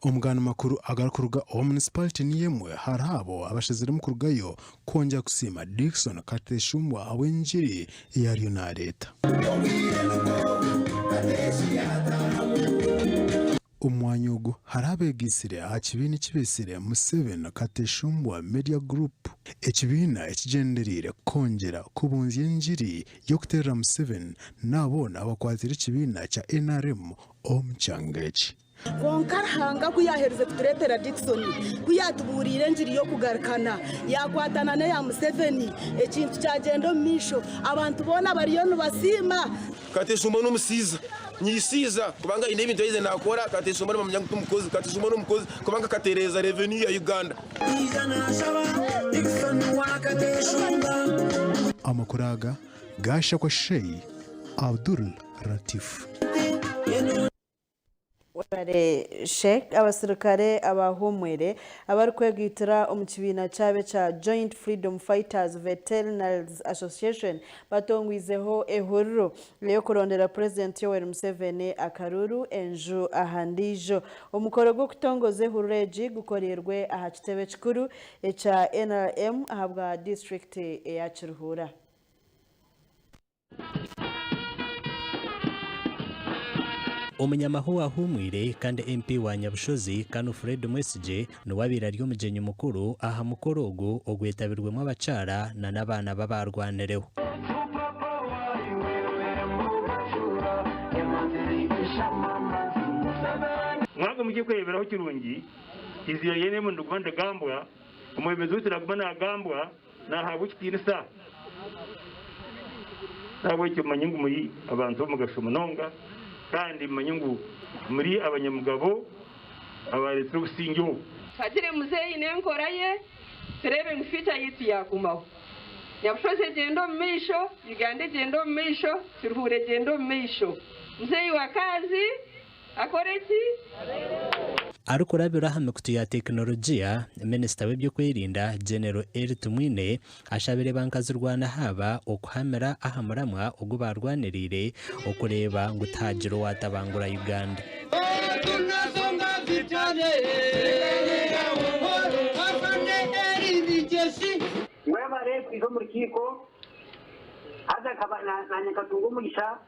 Omugana makuru agarukuruga municipality niyemwe harabo abashizire mukurugayo konja kusima Dickson Kateshumbwa awenjiri yari na leta. Umwanyogo harabegisire akibini kibesire Museveni Kateshumbwa Media Group ekibina ekigenderire kongera kubunzi yenjiri yo kuterera Museveni nabona abakwatira ekibina cya NRM omchangechi. Konkarhanga kuyahereze kuturetera Dickson kuyatuburire njiri yo kugarukana yakwatana ne ya Museveni ekintu cyagendo misho abantu bona bariyo nubasima Kateshumbwa n'umusiza nyisiza kubanga ine ibintu yize nakora Kateshumbwa n'amanya gutumukozi Kateshumbwa n'umukozi kubanga katereza revenue ya Uganda Amakuraga gasha kwa Sheikh Abdul Latif Wale Sheikh abasirikare abahumwere abarukwegitira omukibina cyabe cha Joint Freedom Fighters Veterans Association batongwizeho ehuriro yo kurondera President Yoweri Museveni Akaruru enju ahandijo omukoro gwo kutongoze hureji gukorerwe aha kitebe kikuru echa NRM ahabwa district ya Kiruhura. Umunyamahu ahumwire kandi MP wa Nyabushozi Kanu Fred Mwesije nuwabira ryo mugenyi mukuru aha mukorogo ogwetabirwemo abacara na nabana babarwanereho. Mwaka mugiye kweberaho kirungi izira yene mu Rwanda gambwa umwemezi utiraguma na gambwa na habu kitinisa nabo cyo manyingu muri abantu mu gashomononga kandi manyungu muri abanyamugabo abaretse gusingiho Fatire muzeyi nenkora ye terebe ngufita yitu yakumaho Nyabushoze gendo misho Uganda gendo misho Kiruhure gendo misho muzeyi wa kazi akoreki Arukurabira hamwe kutuya teknolojia Minister w'ibyo kwirinda General Eli Tumwine ashabire banka z'u Rwanda haba okuhamera ahamuramwa ugo barwanirire okureba ngo utagiro watabangura Uganda. Mwebare kwizo mu rukiko haza kabana na Nyakatungu mugisha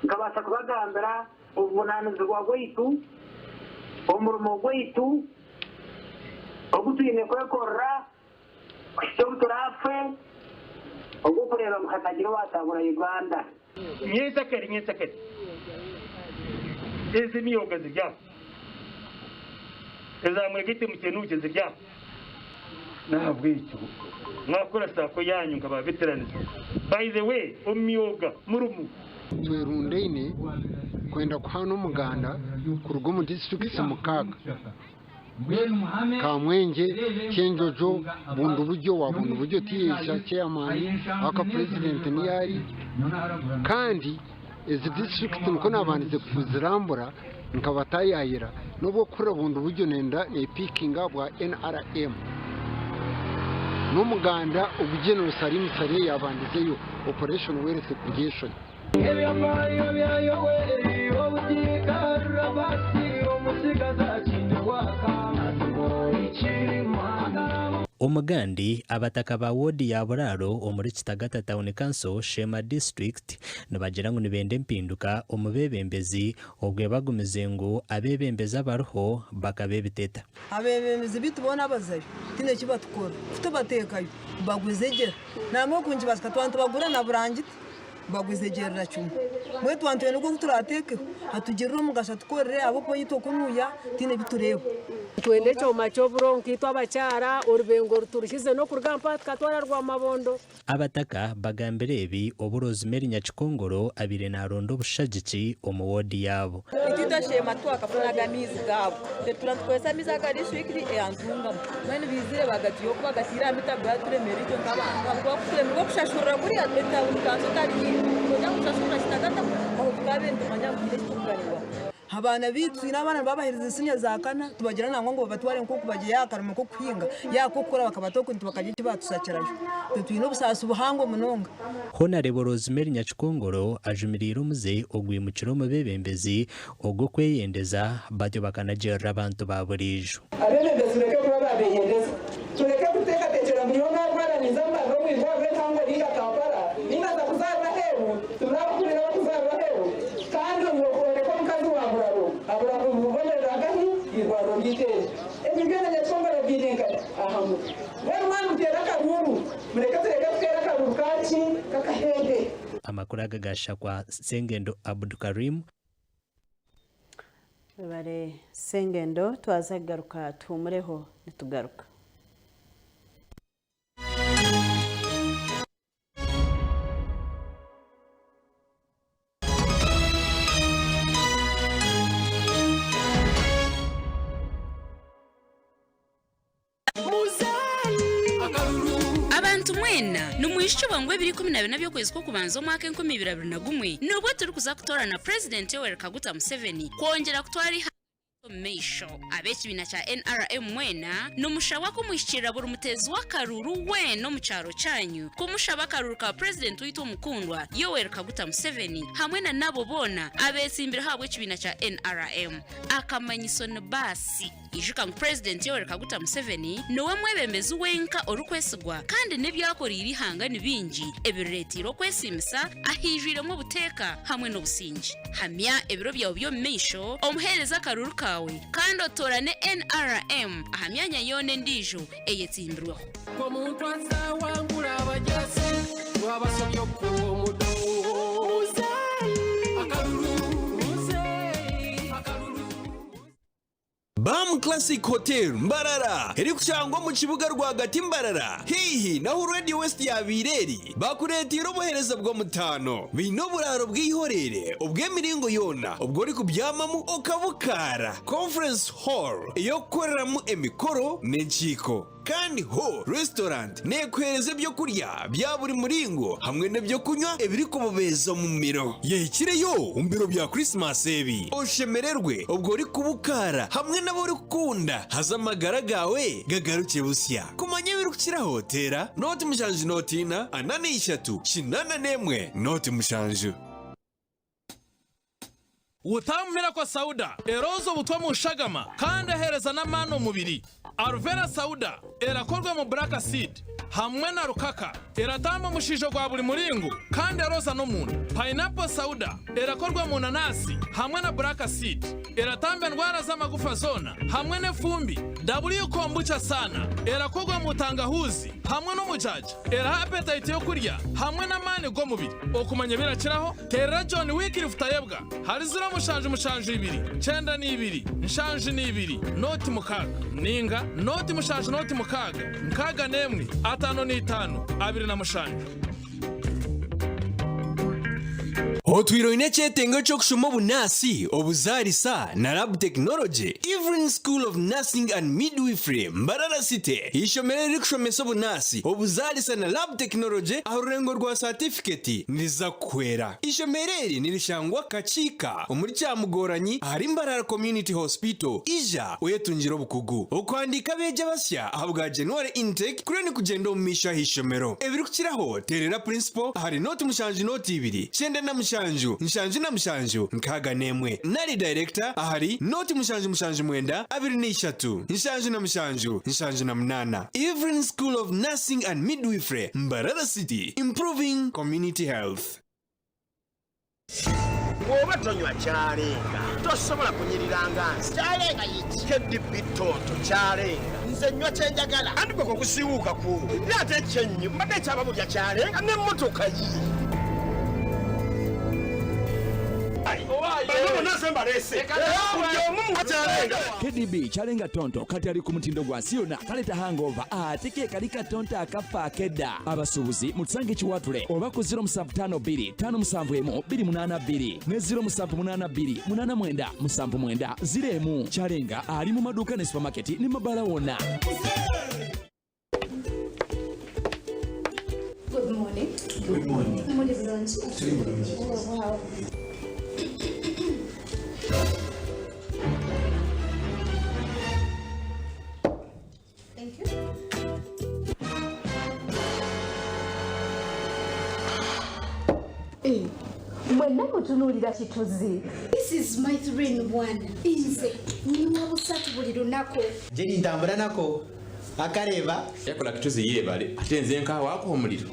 ngabasha kubagambira ubunanizi bwa Goyitu omurumo Goyitu ogutuyine kwekorra cyo turafe ogukorera mukatagiro watabura Uganda nyesakari ezi miyoga zirya ezamwegete mukenuke zirya ntabwo icyo mwakora sako yanyu ngaba veterans by the way omiyoga murumu twerundeine kwenda kuhana umuganda ku rugo mu district mukaga Kamwenje Chenjojo bundu buryo tiyesha chairman aka president niyari kandi izi district nko nabandize kuzirambura nkabatayayira nubwo kura bundu buryo nenda epikinga bwa NRM n'umuganda ubugeno Salim Sare yabandizeyo operation were segregation Omugandi abataka ba wodi ya Buraro omuri Kitagata Town Council Shema District nabagira ngo nibende mpinduka omubebembezi obwe bagumize ngo abebembeza baruho bakabebiteta abebembezi bitubona abazayo tine kibatukora tubatekayo bagwizegera namwe kunji baskatwantu bagura na burangite bagwizegera cyumwe mwe twantuye nuko turateke hatugirira umugasha tukorere abo poyito kunuya tine bitureba twende cyo macho buronki twabacyara urubengo ruturukize no kurgampa twatwara rwa mabondo abataka bagambere ebi oburozi meri nyakikongoro abire na rondo bushagiki omuwodi yabo itidashema twakafuna mizi gabo turatwesa mizaga rishikiri eyantunga mwene bizire bagatiyo kubagatira mitabwa turemerito nk'abantu bakufule ngo kushashura muri ateta unikanzo tari kujya kushashura kitagata aho tukabende manya kugire kitunganirwa abana bitwi n'abana babahereza isinya za kana tubagira nango ngo batware nko kubagiye yakarama ko kuhinga yakokora bakabatoko ntibakaje kibatusakirayo twino busasa ubuhango munonga Honorable Rosemary Nyakikongoro ajumirira umuze ogwimukiro mu bebembezi ogwo kweyendeza batyo bakanagera abantu baburijo abebembezi reke kuba babeyendeza tureke guteka tekera muri yo n'abana nizamba no mwibwe tango ninga kampara ninga za kuzaba hebu turakurira kuzaba hebu kandi ngo ko mukazi wa Buraro abura kubonera agahi irwaro giteje ebigene nyakongora biringa ahamu wewe mwana mutera karuru mureke tureke twera karuru kaci kakahende amakuru agagasha kwa Sengendo Abdukarim bare Sengendo twazagaruka tumureho nitugaruka Numwisho bangwe 2012 byo kwezi ko kubanza umwaka 2021 nubwo turi kuza kutora na President Yoweri Kaguta Museveni kongera kutwari Meisho abeki bina cha NRM mwena numushaba kumushikira buri mutezi wa karuru we no mucyaro cyanyu kumushaba karuru ka President wito mukundwa Yoweri Kaguta Museveni hamwe na nabo bona abesimbira habwe kibina cha NRM akamanyisona basi ijuka President Yoweri Kaguta Museveni nowe mwebembezi wenka orukwesigwa kandi nebyakora irihanga nibingi ebiretiro kwesimisa ahijwire mu buteka hamwe no businji hamya ebiro byawo byo Meisho omuhereza karuru kandi otorane NRM ahamyanya yone ndijo eyetsimbirweho ko muntu asawangura abagese wabasobyo ko mudo Bam Classic Hotel Mbarara eri kucyangwa mu kibuga rwagati Mbarara hihi naho Radio West ya Bireri bakuretira obuhereza bwo mutano bino buraro bwihorere ubwemiringo yona ubwo uri kubyamamu okabukara conference hall iyo koreramu emikoro n'enkiko kandi ho restaurant nekwereze byo kurya bya buri muringo hamwe nebyo kunywa ebiri kubobeza mu miro yekireyo umbiro bya Christmas ebi oshemererwe ubwo uri kubukara hamwe nabo uri kukunda haza amagara gawe gagaruke busya kumanya biri kukira hotera noti mushanju notina anane ishatu shinana nemwe noti mushanju utamira kwa Sauda erozo butwa mu shagama kandi ahereza n'amano mubiri Arvera Sauda erakorwa mu black seed hamwe na rukaka eratamba mushijo gwa buri muringo kandi eroza no muntu Pineapple Sauda erakorwa mu nanasi hamwe na black seed eratamba ndwara z'amagufa zona hamwe n'efumbi W kombucha sana erakorwa mu tangahuzi hamwe no mujaja era appetite yo kurya hamwe na mane go mubiri okumanya birakiraho Terra John Wycliffe Futayebwa hari zira mushanju ibiri cyenda ni ibiri nshanju ni ibiri noti mukaga ninga noti mushanju noti mukaga nkaga nemwe atano ni 5 abiri na mushanju otwiroine kyetengo ky'okushoma obunasi obuzaalisa na lab technology. Evelyn School of Nursing and Midwifery Mbarara City ishomero riri kushomesa obunasi obuzaalisa na lab technology aho rurengo rwa certificate niza kwera. Ishomero eri nirishangwa Kachika omuri Kyamugoranyi ahari Mbarara Community Hospital ija oyetungira obukugu okwandika beja basya ahabwa January intake kureni kugenda omumisha hishomero ebiri kukiraho terera principal ahari noti mushanju noti ibiri chenda na mushanju na mushanju nkaga nemwe nari director ahari noti mushanju mwenda abiri ni ishatu mushanju na munana. Evelyn School of Nursing and Midwifery Mbarara City, improving community health. Woba tonywa kyalenga tosobola kunyiriranga nsi kyalenga yiki kedibitoto kyalenga nze nywa kyenjagala andi gwe kusiwuuka ku ate kyenyi mbadde kyababulya kyalenga n'emmotoka yi KDB Chalenga Tonto kati ali ku mutindo gwa Siona kaleta hangover ate ke kali katonto akafa akedda abasuubuzi mutusange kiwatule oba ku 0752 571 282 ne 0782 89 0 Chalenga ali mu maduuka ne supermarket ne mabala wonna. Good morning. Good morning. Oh, wow. Thank you. Mwenna mutunuulira kituzi. This is my 3-in-1. Inze nywa busatu buli lunaku. Jeri ntambula nako akareba yakola kituzi yebale ate nze nkawa ako omuliro.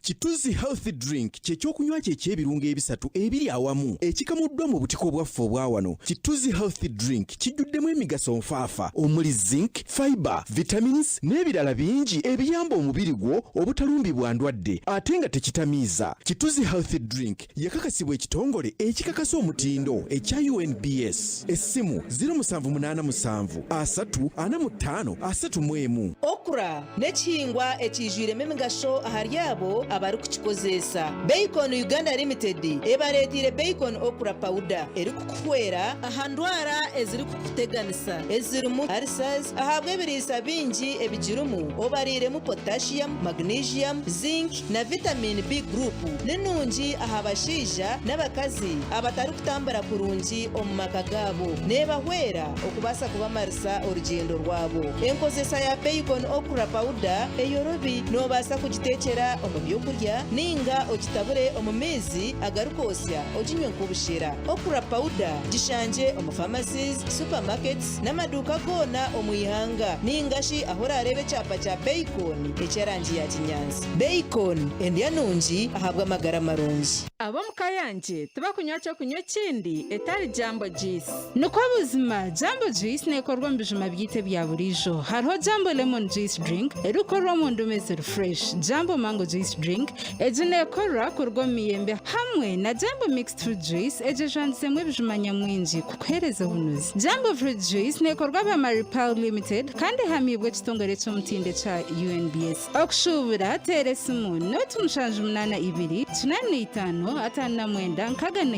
Kituzi healthy drink kyekyokunywa ky'ebirungo ebisatu ebiri awamu ekikamuddwa mu butiko obwaffe obwa wano. Kituzi healthy drink kijjuddemu emigaso nfaafa omuli zinc, fiber, vitamins n'ebirala bingi ebiyamba omubiri gwo obutalumbibwa ndwadde ate nga tekitamiiza. Kituzi healthy drink yakakasibwa ekitongole ekikakasa omutindo ekya UNBS. Essimu 0787 345 31. Okra n'ekihingwa ekijwiremu emigaso ahari abo abari kukikozesa. Bacon Uganda Limited ebaletire bacon okra powder eri kukuhwera ahandwara eziri kukuteganisa ezirimu ulcers ahabwa ebirisa bingi ebigirumu obariremu potassium, magnesium, zinc na vitamin B group nenungi ahabashija n'abakazi abatari kutambura kurungi omu maka gabo nebahwera okubasa kubamarisa orugendo rwabo. Enkozesa ya bacon okra powder eyorobi nobasa kugitekera omu byokurya ninga okitabure omu mezi agarukosya okinywe nk'obushera. Okra powder gishanje omu pharmacies, supermarkets n'amaduuka gona omu ihanga ningashi ahora arebe ekyapa kya bacon ekyerangi ya kinyansi. Bacon endya nungi ahabwa amagara marungi. Abomu kayanje tubakunywa kyokunywa ekindi etari Jambo Juice. Nuko buzima Jambo Juice nekorwa mu bijuma byite bya burijo. Hariho Jambo Lemon Juice Drink erukorwa mu ndume ziri fresh, Jambo Mango Juice Drink ejinekorwa kurwa miyembe hamwe na Jambo Mixed Fruit Juice ejejandisemu ebijuma nyamwingi kukuhereza bunuzi. Jambo Fruit Juice nekorwa ba Maripal Limited kandi hamibwe kitongore cy'omutinde cha UNBS. Okushubura teresimu noti 782 85 5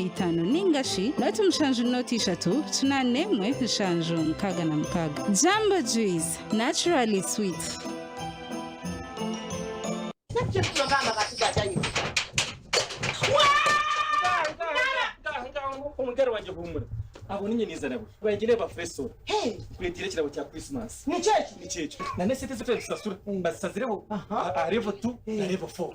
5 ningashi noti 7 3 5 Jambo Juice, naturally sweet. Umugara wanje humura abo ninye nizana bo bagire ba fesoro kwetire kirabo cya Christmas ni cece nane sete sete sasura basazireho arevo 2 na revo 4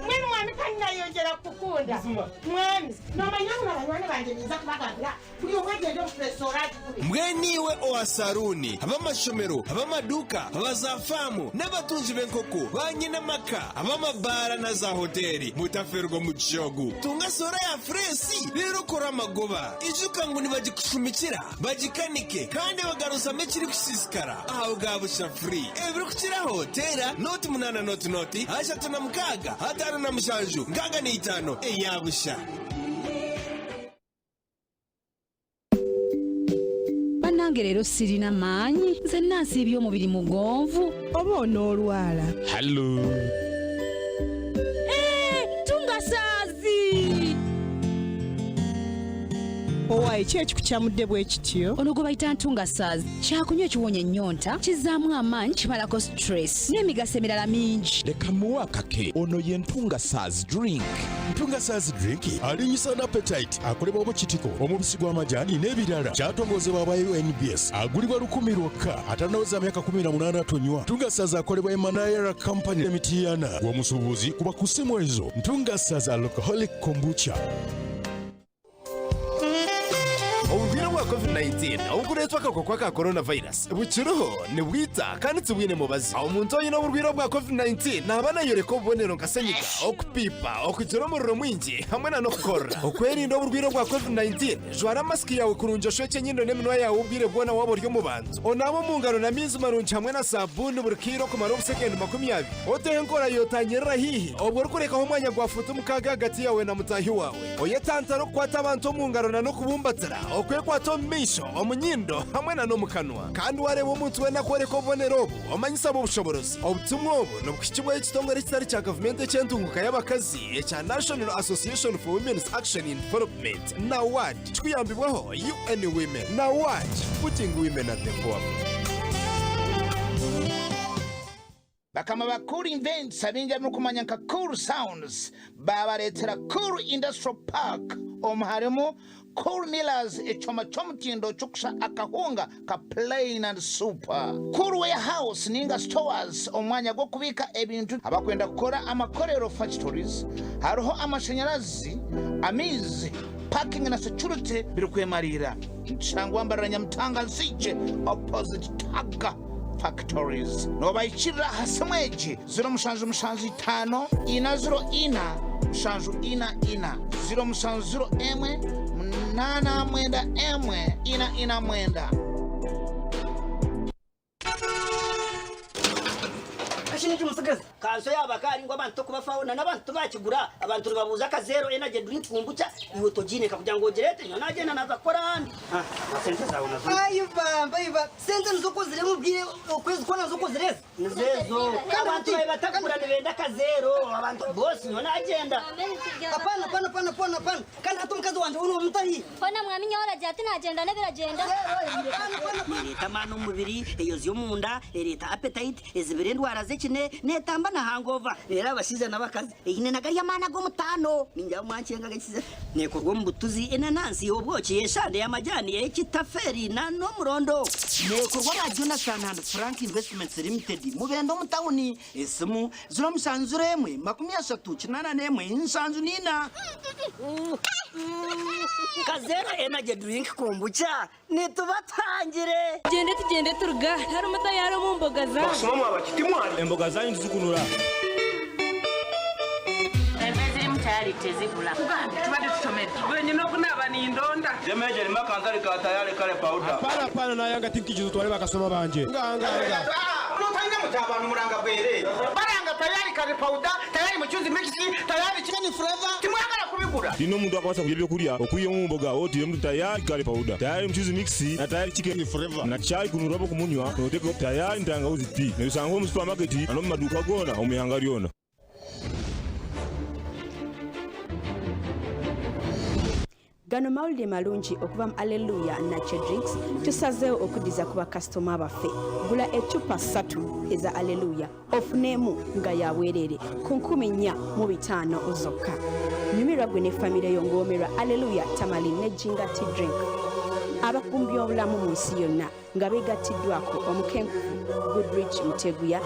mwene mwami kanayongera kukunda mwami nomanyanga abanywane banje niza kubagabira kuri umwegende mu restaurant mweniwe oasaruni abamashomero abamaduka abazafamu n'abatunzi b'enkoko banyine maka abamabara na za hoteli mutaferwa mu kishogu tunga sora ya fresi rero kora amagoba ijuka ngo nibagikushumikira bagikanike kandi bagaruza mekiri kusisikara aho gabusha free ebiri kukiraho tera noti 8 noti acha tuna mkaga hatano na mushanju ngaga ni 5 eyabusha. Banange rero sirina manyi nze nansi eby'omubiri mugonvu oba onoolwala. Hello. Tunga saa owaye ki ekikukyamudde bwe kityo ono gwe bayita ntungasaazi kyakunywa ekiwonya ennyonta kizaamu amaanyi kimalako stress n'emigaso emirala mingi leka muwe akake ono ye ntungasaazi drink. Ntungasaazi drink alinyisa n'appetite akolebwa obukitiko omubisi gw'amajaani n'ebirala kyatongozebwa aba UNBS agulibwa 10 lwokka atanaweza myaka 18 tonywa. Ntungasaazi akolebwa Emanayera Company Limited gwomusuubuzi kuba ku ssimu ezo. Ntungasaazi alcoholic kombucha. Obubwire bwa COVID-19 obukuleetwa akakoko ka coronavirus bukiriho nibwita kandi tibwine mubazi. Omuntu oyina obulwire bwa COVID-19 naaba nayoleka obubonero nka senyiga okupiipa okugira omuriro mwingi hamwe n'okukorora. Okwerinda obulwire bwa COVID-19 jwara masiki yawe kurungi oshweke enyindo n'eminwa yawe obwire bwona waba ori omu bantu. Onaaba omu ngaro n'amaizi marungi hamwe na sabuuni buri kiro kumara obusekendi 20. Oteho enkora yotangirira hihi obwo orikurekaho omwanya gwa fuuti 6 hagati yawe na mutaahi wawe. Oyetantara okukwata abantu omu ngaro na n'okubumbatira okwekwata omu maisho omunyindo hamwe na n'omukanwa. Kandi wareeba omuntu weena kworeka obubonero obu omanyisa obushobozi. Obutumwa obu nobukuhikibwaho ekitongole ekitari kya gavumenti eky'entunguka y'abakazi ekya National Association for Women's Action in Development NAWAD kikuyambibwaho UN Women. NAWAD, putting women at the forefront. bakama ba Cool Events abinja mukumanya nka Cool Sounds babaletera Cool Industrial Park omuharimo Cool Millers echoma chomutindo chukusha akahunga ka plain and super. Cool Warehouse ninga stores omwanya gwo kubika ebintu abakwenda kukora amakorero factories hariho amashanyarazi amizi parking na security birukwemarira nshangwa mbaranya mtanga nzije opposite Taga Factories. Nobayikirira hasemweji 0 ina 0 ina mushanju ina 0 emwe munana mwenda emwe ina mwenda. Ashini musagaza kanso yabakari ngo abantu kubafauna n'abantu bakigura abantu babuza ka zero energy drink kumbucha iwe tojine kakugira ngo gerete nyo nagenda naza korandi sente zawe nazo iba sente nzoko zire mubwire okwezi kona nzoko zire nzezo abantu batakura nebenda ka zero abantu boss nyo nagenda apana kandi atumkazi wanje uno mutahi fona mwami nyora jati nagenda nebiragenda leta manu mubiri eyo zyo munda leta appetite ezibire ndwara zekine netamba na hangover era abashize nabakazi eyine nagari yamana go mutano ninja mwancenga gakize nekorwa mbutuzi enanansi obwoki yeshande y'amajani ekitaferi na no murondo nekorwa na Jonathan and Frank Investments Limited mubendo mutawuni esimu 0 33 insanzu nina kazero energy drink kombucha nitubatangire tugende turuga hari umutayaro mu mboga za basoma abakitimwari emboga zanyu zikunura emeze mutayari tezigula Uganda tubade tutomera gwenye no kunaba ni ndonda jemeje limakangale ka tayari kale powder Pana na yanga tinkijizo twale bakasoma banje. Nganga. Notanga mutabana muranga bwere baranga tayari kale powder tayari muchuzi mixi tayari chicken flavor timwagala kubigura dino muntu akwasa kulya byo kulya okuye mu mboga oti yo tayari kale powder tayari muchuzi mixi na tayari chicken flavor na chai kunura bo kumunywa noteko tayari ntangauzi tea nebisanga mu supermarket ano mu maduka gona omuyanga lyona. Gano mawulire malungi okuva mu Alleluia Nature Drinks tusazeewo okuddiza ku bakasitoma baffe. Gula ecupa 3 eza Alleluia ofuneemu nga yabwerere ku 14,500 zokka. Nyumirwa gwe ne famire yo ng'omerwa Alleluia Tamalin ne Jinga Tea Drink. Abakumbi obulamu mu nsi yonna nga beegattiddwako omukenkufu Goodrich Muteguya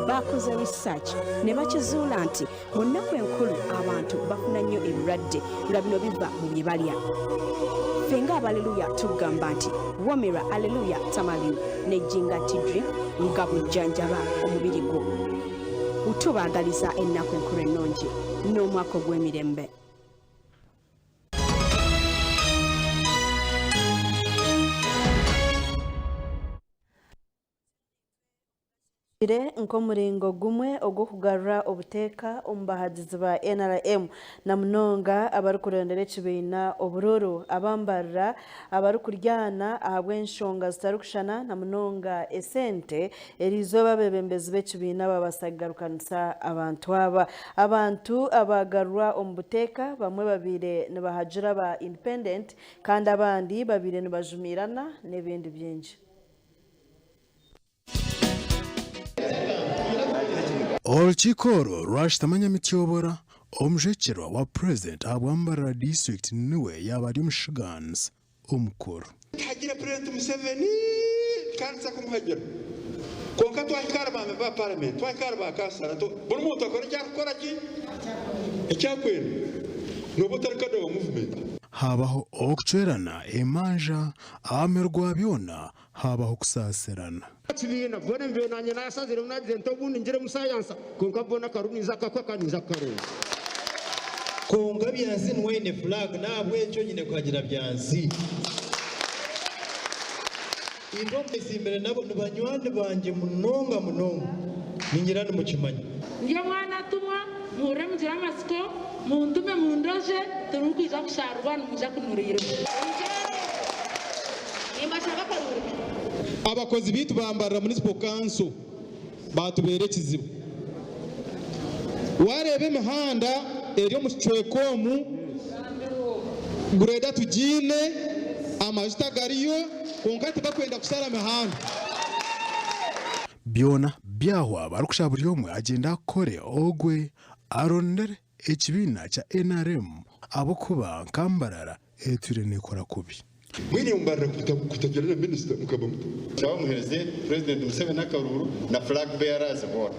bakoze research ne bakizuula nti mu nnaku enkulu abantu bafuna nnyo ebirwadde nga bino biva mu bye balya. Ffe nga Alleluia tugamba nti womerwa Alleluia Tamalin ne Jinga Tea Drink nga bujjanjaba omubiri gwo. Utubaagaliza ennaku enkulu ennungi n'omwaka ogw'emirembe. ire nkomuringo gumwe ogwo kugarura obuteka ombahagizi ba NRM na munonga abarukurondera ekibiina obururu abambarira abarukuryana ahabw'enshonga zitarukushana na munonga esente erizoba bebembezi b'ekibiina babasagarukanisa abantu abagarura omu buteka bamwe babire nibahagira ba independent kandi abandi babire nibajumirana n'ebindi byingi. Olchikoro rwashitamanya mityobora omujekirwa wa president abwambarira district niwe yabari mushigans omukuru hagira president Museveni kanza kumuhagira konka twakara ba member parliament twakara ba kasara to buri muntu akora cyakora ki ecyakwena nobutarikado movement habaho okucwerana emanja amerwa byona habaho kusaserana tibina vone mvenanye nasazire munagize ntobundi ngire musayansa konka bona karuniza kakakaniza karo konga byanzi nwene flag nabwe cyo nyine kwagira byanzi indome isimbere nabo nibanywane banje munonga ningirane mu kimanyi ndiye mwana tumwa muhure mugira amasiko mundume mundoje turukwiza kusharwa numuja kunurira imbashaka karuri abakozi bitu bambarira municipal council batubere kizibu warebe imihanda eriyo mu cwekomu gureda tugine amajita gariyo konkati bakwenda kusara imihanda byona byahwa barukusha buri omwe agenda akore ogwe arondere ekibiina kya NRM abo kuba nkambarara eture nekora kubi mwini umbarira kutagerera minister mukaba muto cyaba muhereze president Museveni akaruru na flag bearers bora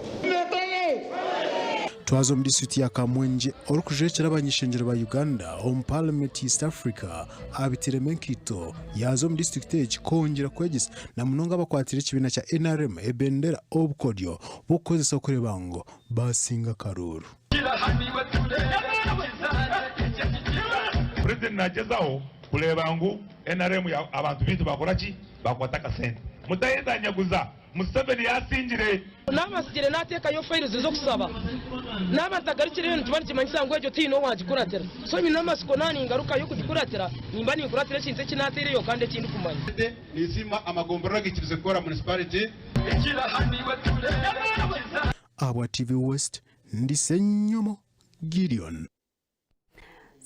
twazo mu district ya Kamwenje orukujekera abanyishengero ba Uganda on Parliament East Africa abitire menkito yazo mu district ekikongera kwegisa na munonga bakwatira ekibiina kya NRM ebendera obukodyo bukozesa okore bango basinga karuru president nagezaho kuleba ngu NRM ya abantu bintu bakoraki bakwataka sente mutayendanyaguza Museveni yasingire n'amasigire nateka yo files zo kusaba n'abazagarikire ibintu tubari kimanyisa ngo ejo tino wagikuratera so nyina n'amasiko nani ngaruka yo kugikuratera nimba ni kuratera kinze kinatere yo kandi kindi kumanya nisima amagombora gikirize kora municipality ekira haniwe tule Abwa TV West ndi Senyomo Gideon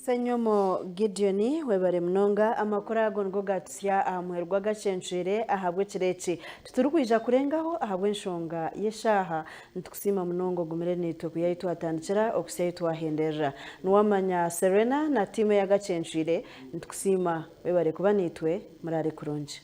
Senyomo Gideoni webare mnonga amakora agongo gatsya ahamwerwa gacenshire ahabwe kireki tuturukwija kurengaho ahabwe nshonga yeshaha ntukusima mnongo gumere nito kuyaitwa atandikira okusaitwa hendeja nuwamanya Serena na time ya gacenshire ntukusima webare kuba nitwe murare kurunje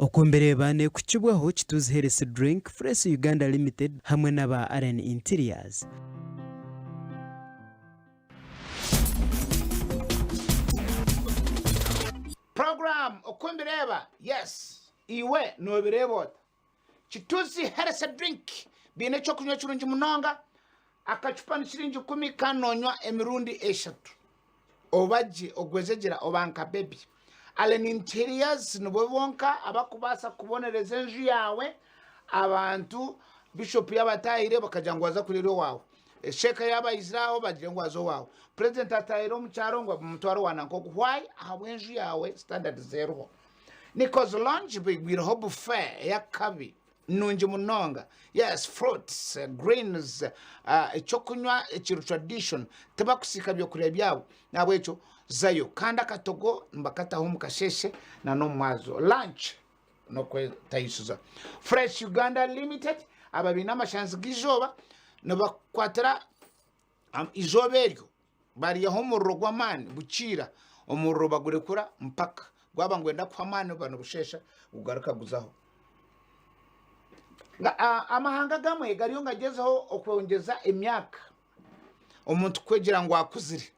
Okwembere bane kukibwaho kituzi Heresy Drink Fresh Uganda Limited hamwe n'aba RN Interiors. Program okwembireba yes iwe no birebota kituzi Heresy Drink bine cyo kunywa kirungi munonga akacupa nishiringi 10 kanonywa emirundi 3 obaji ogwezegera obanka baby RN Interiors nibo bonka abakubasa kubonereza enju yawe abantu bishop yabatayire bakajangwaza kuriro wawe sheka yaba Israel bajengwazo wawe president atayiro mucyarongwa mutwaro wananko why ahabwenju yawe standard 0 Nichols Lounge bigwira buffet yakabi nungi munonga yes fruits greens echokunywa ekiru tradition tebakusika byo kurya byabo nabo echo zayo kanda katogo mbakataho mukasheshe na no mwazo lunch no kwetayisuza Fresh Uganda Limited ababina amashansi gijoba nabakwatira izobe eryo bari yaho mu rogwamani bukira umurro bagurekura mpaka gwaba ngwenda kwamani bano bushesha ugaruka guzaho amahanga gamwe gariyo ngagezeho okwongeza emyaka omuntu kwegera ngo akuzire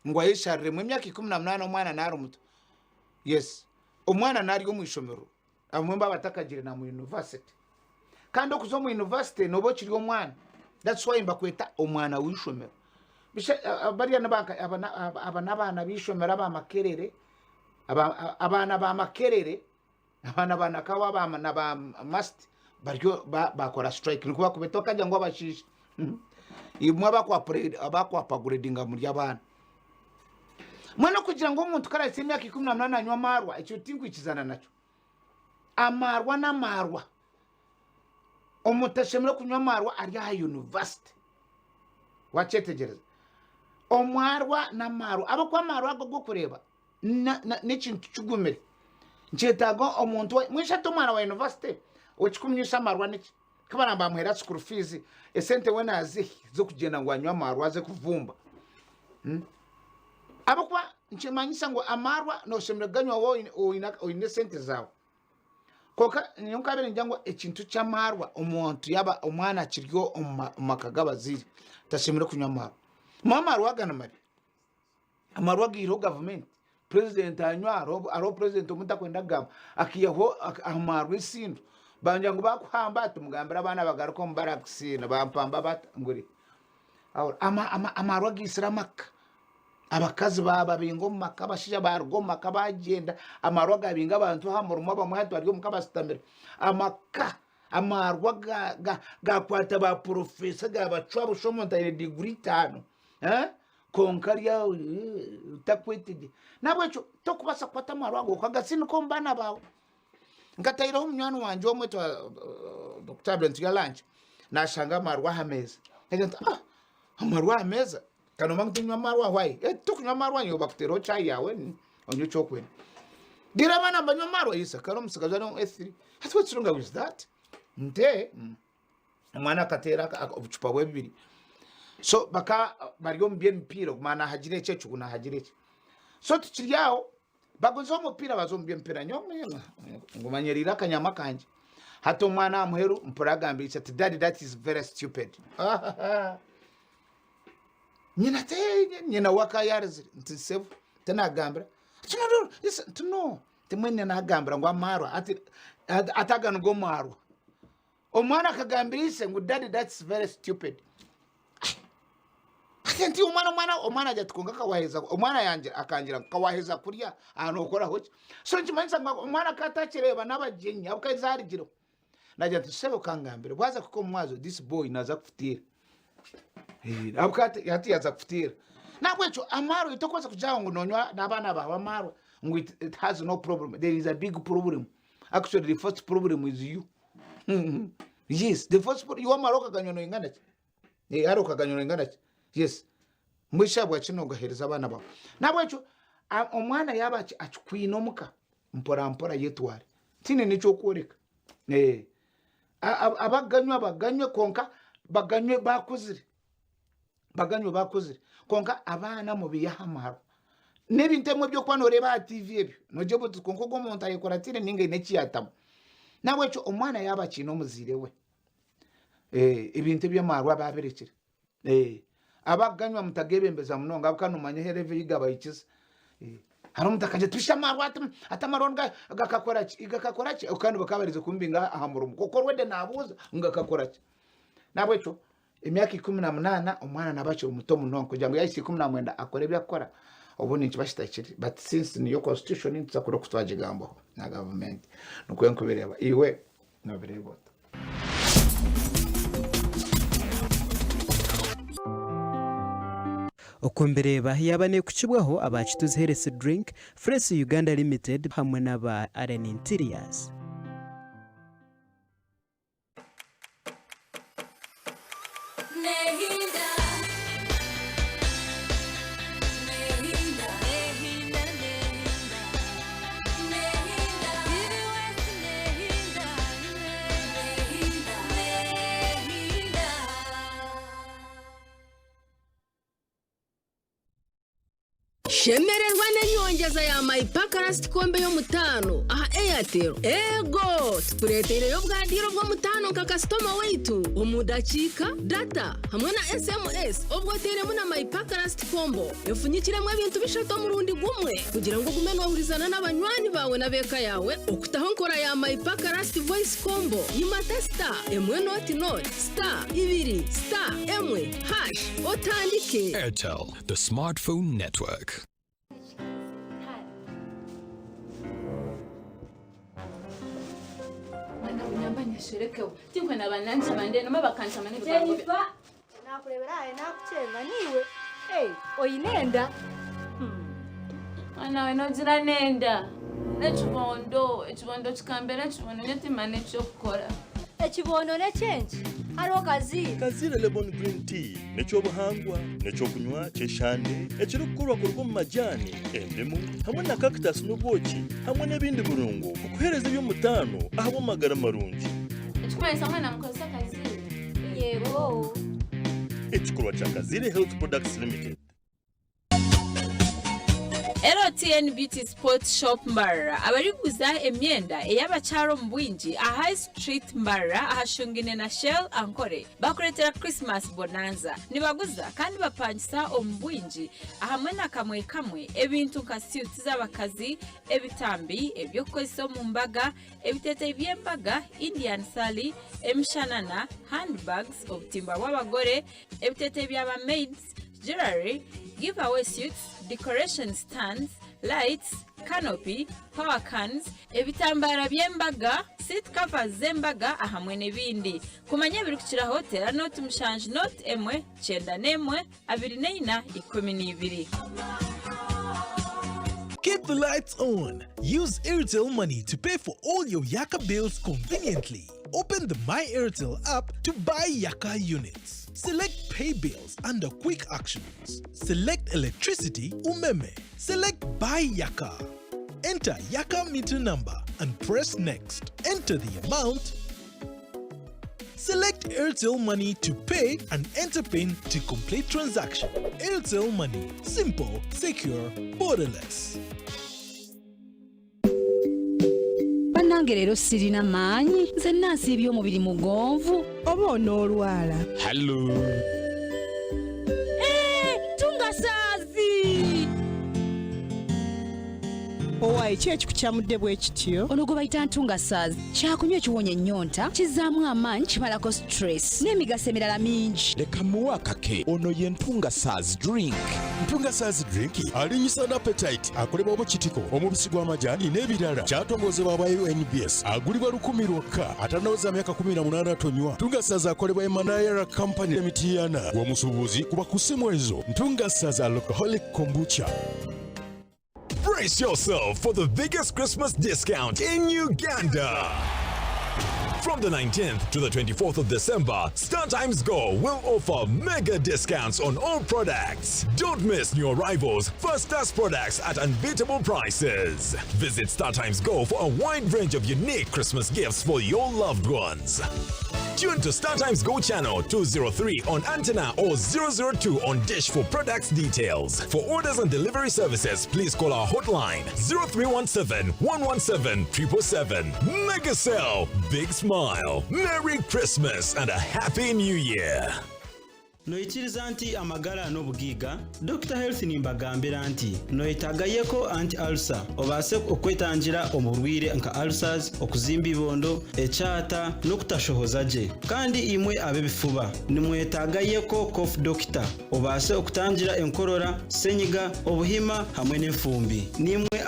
ngo ayisharire mu myaka 18 omwana nari muto. Yes, omwana nari yo mwishomero amwemba batakagire na mu university kandi okuzo mu university nobo kiri omwana. That's why mbakweta omwana wishomero bariya abana bishomera bamakerere abana bamakerere abana kawa abana ba must baryo bakora strike nikuba kubeta kajya ngo abashisha imwe abakwa upgradinga muri abana mwana kugira ngo umuntu karase imyaka 18 anywa marwa icyo tingwikizana naco amarwa n'amarwa omutashemera kunywa marwa ari ha university wachetegereza omwarwa n'amarwa abakwa marwa go kureba n'ikintu cyugumere nchetago omuntu mwishato mwana wa university uchikumnyisha marwa niki kabana bamuhera school fees esente wena azi zo kugenda ngo anywa marwa ze kuvumba abakwa nchimanyisa ngo amarwa no shemreganywa wo ine sente zawo koka nyunkabere njangwa ekintu cy'amarwa umuntu yaba umwana kiryo makagabaziri tashemere kunywa marwa marwa gana mari amarwa giro government president anywa aro president omuntu akwenda gama akiyaho amarwa isindu banja ngo bakuhamba atumugambira abana bagaruko mbarakusina bampamba batanguri aho amarwa gisramaka abakazi baba bingo maka bashija bargo maka bagenda amarwa gabinga abantu hamurumo bamwatu bari mu kabasitamira amaka amarwa gakwata ba professor gabacwa bushomonta ile degree 5 konkaria utakwetije nabwecho tokubasa kwata amarwa go kagasino ko mbana bawo ngataira umnywana wanje omwe Dr. Brent ya lunch nashanga amarwa hameza amarwa hameza kanoma kunywa marwa hwai tukunywa marwa yo baktero chai yawe onyo chokwe dira bana banywa marwa isa karo musikaza no S3 what's wrong with that nte mwana katera obuchupa bwebiri so baka bariyo mbye mpira kumana hagire cyecu kuna hagire so tukiri yawo bagozo mupira bazombye mpira nyomwe ngumanyerira kanyama kanje hato mwana amuheru mpuragambira ati daddy that is very stupid nyina waka yarze ntisevu tenagambira tunoro listen tuno temwene nagambira ngo amarwa ati atagana ngo marwa omwana kagambise ngo daddy that's very stupid ati omwana jatukonga kawaheza omwana yanje akangira kawaheza kurya ahantu ukora hoki so nkimanisa ngo omwana katakireba nabagenya ukazarigiro najya tusebe kangambira bwaza kuko mwazo this boy naza kufutira abukati yati yaza kufutira nabwecho amaro itokoza kujaho ngo nonywa nabana bawe amaro ngo it has no problem. There is a big problem. Actually the first problem is you. Yes, the first problem you amaroka ganyono ingana ki aroka ganyono ingana ki yes mwisha bwa kino gahereza abana bawe nabwecho omwana yaba achukwino muka mpora yetware tine nico koreka abaganywe konka baganywe bakuzire konka abana mu biyahamaro nebintemwe byo kwanoreba TV ebyo noje butu konko go monta yekoratire ninge nekiyatamo nabwecho omwana yaba kino muzire we ibintu byamarwa baberekire abaganywa mutagebembeza munonga abukanumanye hereve yigaba ikiza haro mutakaje twishamarwa atamaronga gakakora ki ukandi bakabarize kumbinga ahamurumu kokorwede nabuza ngakakora ki nabwecho imyaka 18 umwana nabacho umuto munonko kugira ngo yahise 19 akore byakora obuni nkibashitakiri but since niyo constitution ntsakora kutwaje gambo na government nuko nkubireba iwe nabireboto okumbereba yabane kuchibwaho abachituze herese drink Fresh Uganda Limited hamwe n'aba RN Interiors. shemererwa n'enyongeza ya mayipaka lasiti kombe yo mutano aha Airtel ego tukuretereyo bwandiro bwo mutano nka customer waitu umudakika data hamwe na SMS ubwo teremo na mayipaka lasiti kombo yofunyikiremo ibintu bishato mu rundi gumwe kugira ngo gume nohurizana n'abanywanyi bawe na beka yawe okutaho nkora ya mayipaka lasiti voice combo yimata star emwe not star ibiri star emwe hash otandike. Airtel, the smartphone network. Sherekeho tinkwe nabananza bandeno mabakanta manene Jennifer nakurebera ahe nakucenga niwe oyinenda ana we nozira nenda ekibondo kikambera kibono netimane kyokukora ekibono nekyenki hariho kazire lemon green tea nekyobuhangwa nekyokunywa kyeshande ekiri kukorwa kurwa mu majani endimu hamwe na cactus n'obwoki hamwe n'ebindi birungo kukuhereza eby'omutaano ahabwo amagara marungi ekikwesa mwana mukozesa kazire yego ekikorwa kya Kazire Health Products Limited. LTN Beauty Sports Shop Mbarra abariguza emyenda ey'abakyaro mu bwingi a High Street Mbarra ahashungine na Shell Ankore bakuretera Christmas bonanza nibaguza kandi bapangisa omu bwingi ahamwe na kamwe kamwe ebintu nka suits z'abakazi ebitambi ebyokukozesa mu mbaga ebitete by'embaga Indian sari emishanana handbags obutimba bw'abagore ebitete by'aba maids jewelry giveaway suits decoration stands, lights, canopy, power cans, ebitambara by'embaga, seat covers z'embaga ahamwe n'ebindi. Kumanya birukira hotel note mushanji note emwe chenda nemwe 2412. Keep the lights on. Use Airtel Money to pay for all your Yaka bills conveniently. Open the My Airtel app to buy Yaka units. Select Pay Bills under Quick Actions. Select Electricity Umeme. Select Buy Yaka. Enter Yaka meter number and press Next. Enter the amount. Select Airtel Money to pay and enter PIN to complete transaction. Airtel Money. Simple, secure, borderless. Banange rero sirina manyi nze nasi eby'omubiri mugonvu oba onoolwala. Hello. Tungasaazi owaye ki ekikukyamudde bwe kityo? ono gwe bayita ntungasaazi kyakunywa ekiwonya ennyonta kizaamu amaanyi kimalako stress n'emigaso emirala mingi. leka muwe akake ono ye ntungasaazi drink. Ntungasaazi drink alinyisa n'appetite akolebwa obukitiko omubisi gw'amajaani n'ebirala kyatongozebwa aba UNBS agulibwa 1,000 lwokka atanaweza myaka 18 tonywa. Ntungasaazi akolebwa Emanayara Company Limited w'omusuubuzi kuba ku ssimu ezo. Ntungasaazi alcoholic kombucha. Brace yourself for the biggest Christmas discount in Uganda. From the 19th to the 24th of December, StarTimes Go will offer mega discounts on all products. Don't miss new arrivals, first-class products at unbeatable prices. Visit StarTimes Go for a wide range of unique Christmas gifts for your loved ones. Tune to StarTimes Go channel 203 on antenna or 002 on dish for products details. For orders and delivery services, please call our hotline 0317 117 777. Mega sale, big smile, Merry Christmas and a Happy New Year. noikiriza nti amagara n'obugiga Dr. Health nimbagambira nti noyetagayeko anti-ulcer obaase okwetangira omurwire nka ulcers okuzimba ibondo ekyata n'okutashohoza gye kandi imwe abebifuba nimwetagayeko cough doctor obaase okutangira enkorora senyiga obuhima hamwe n'enfumbi nimwe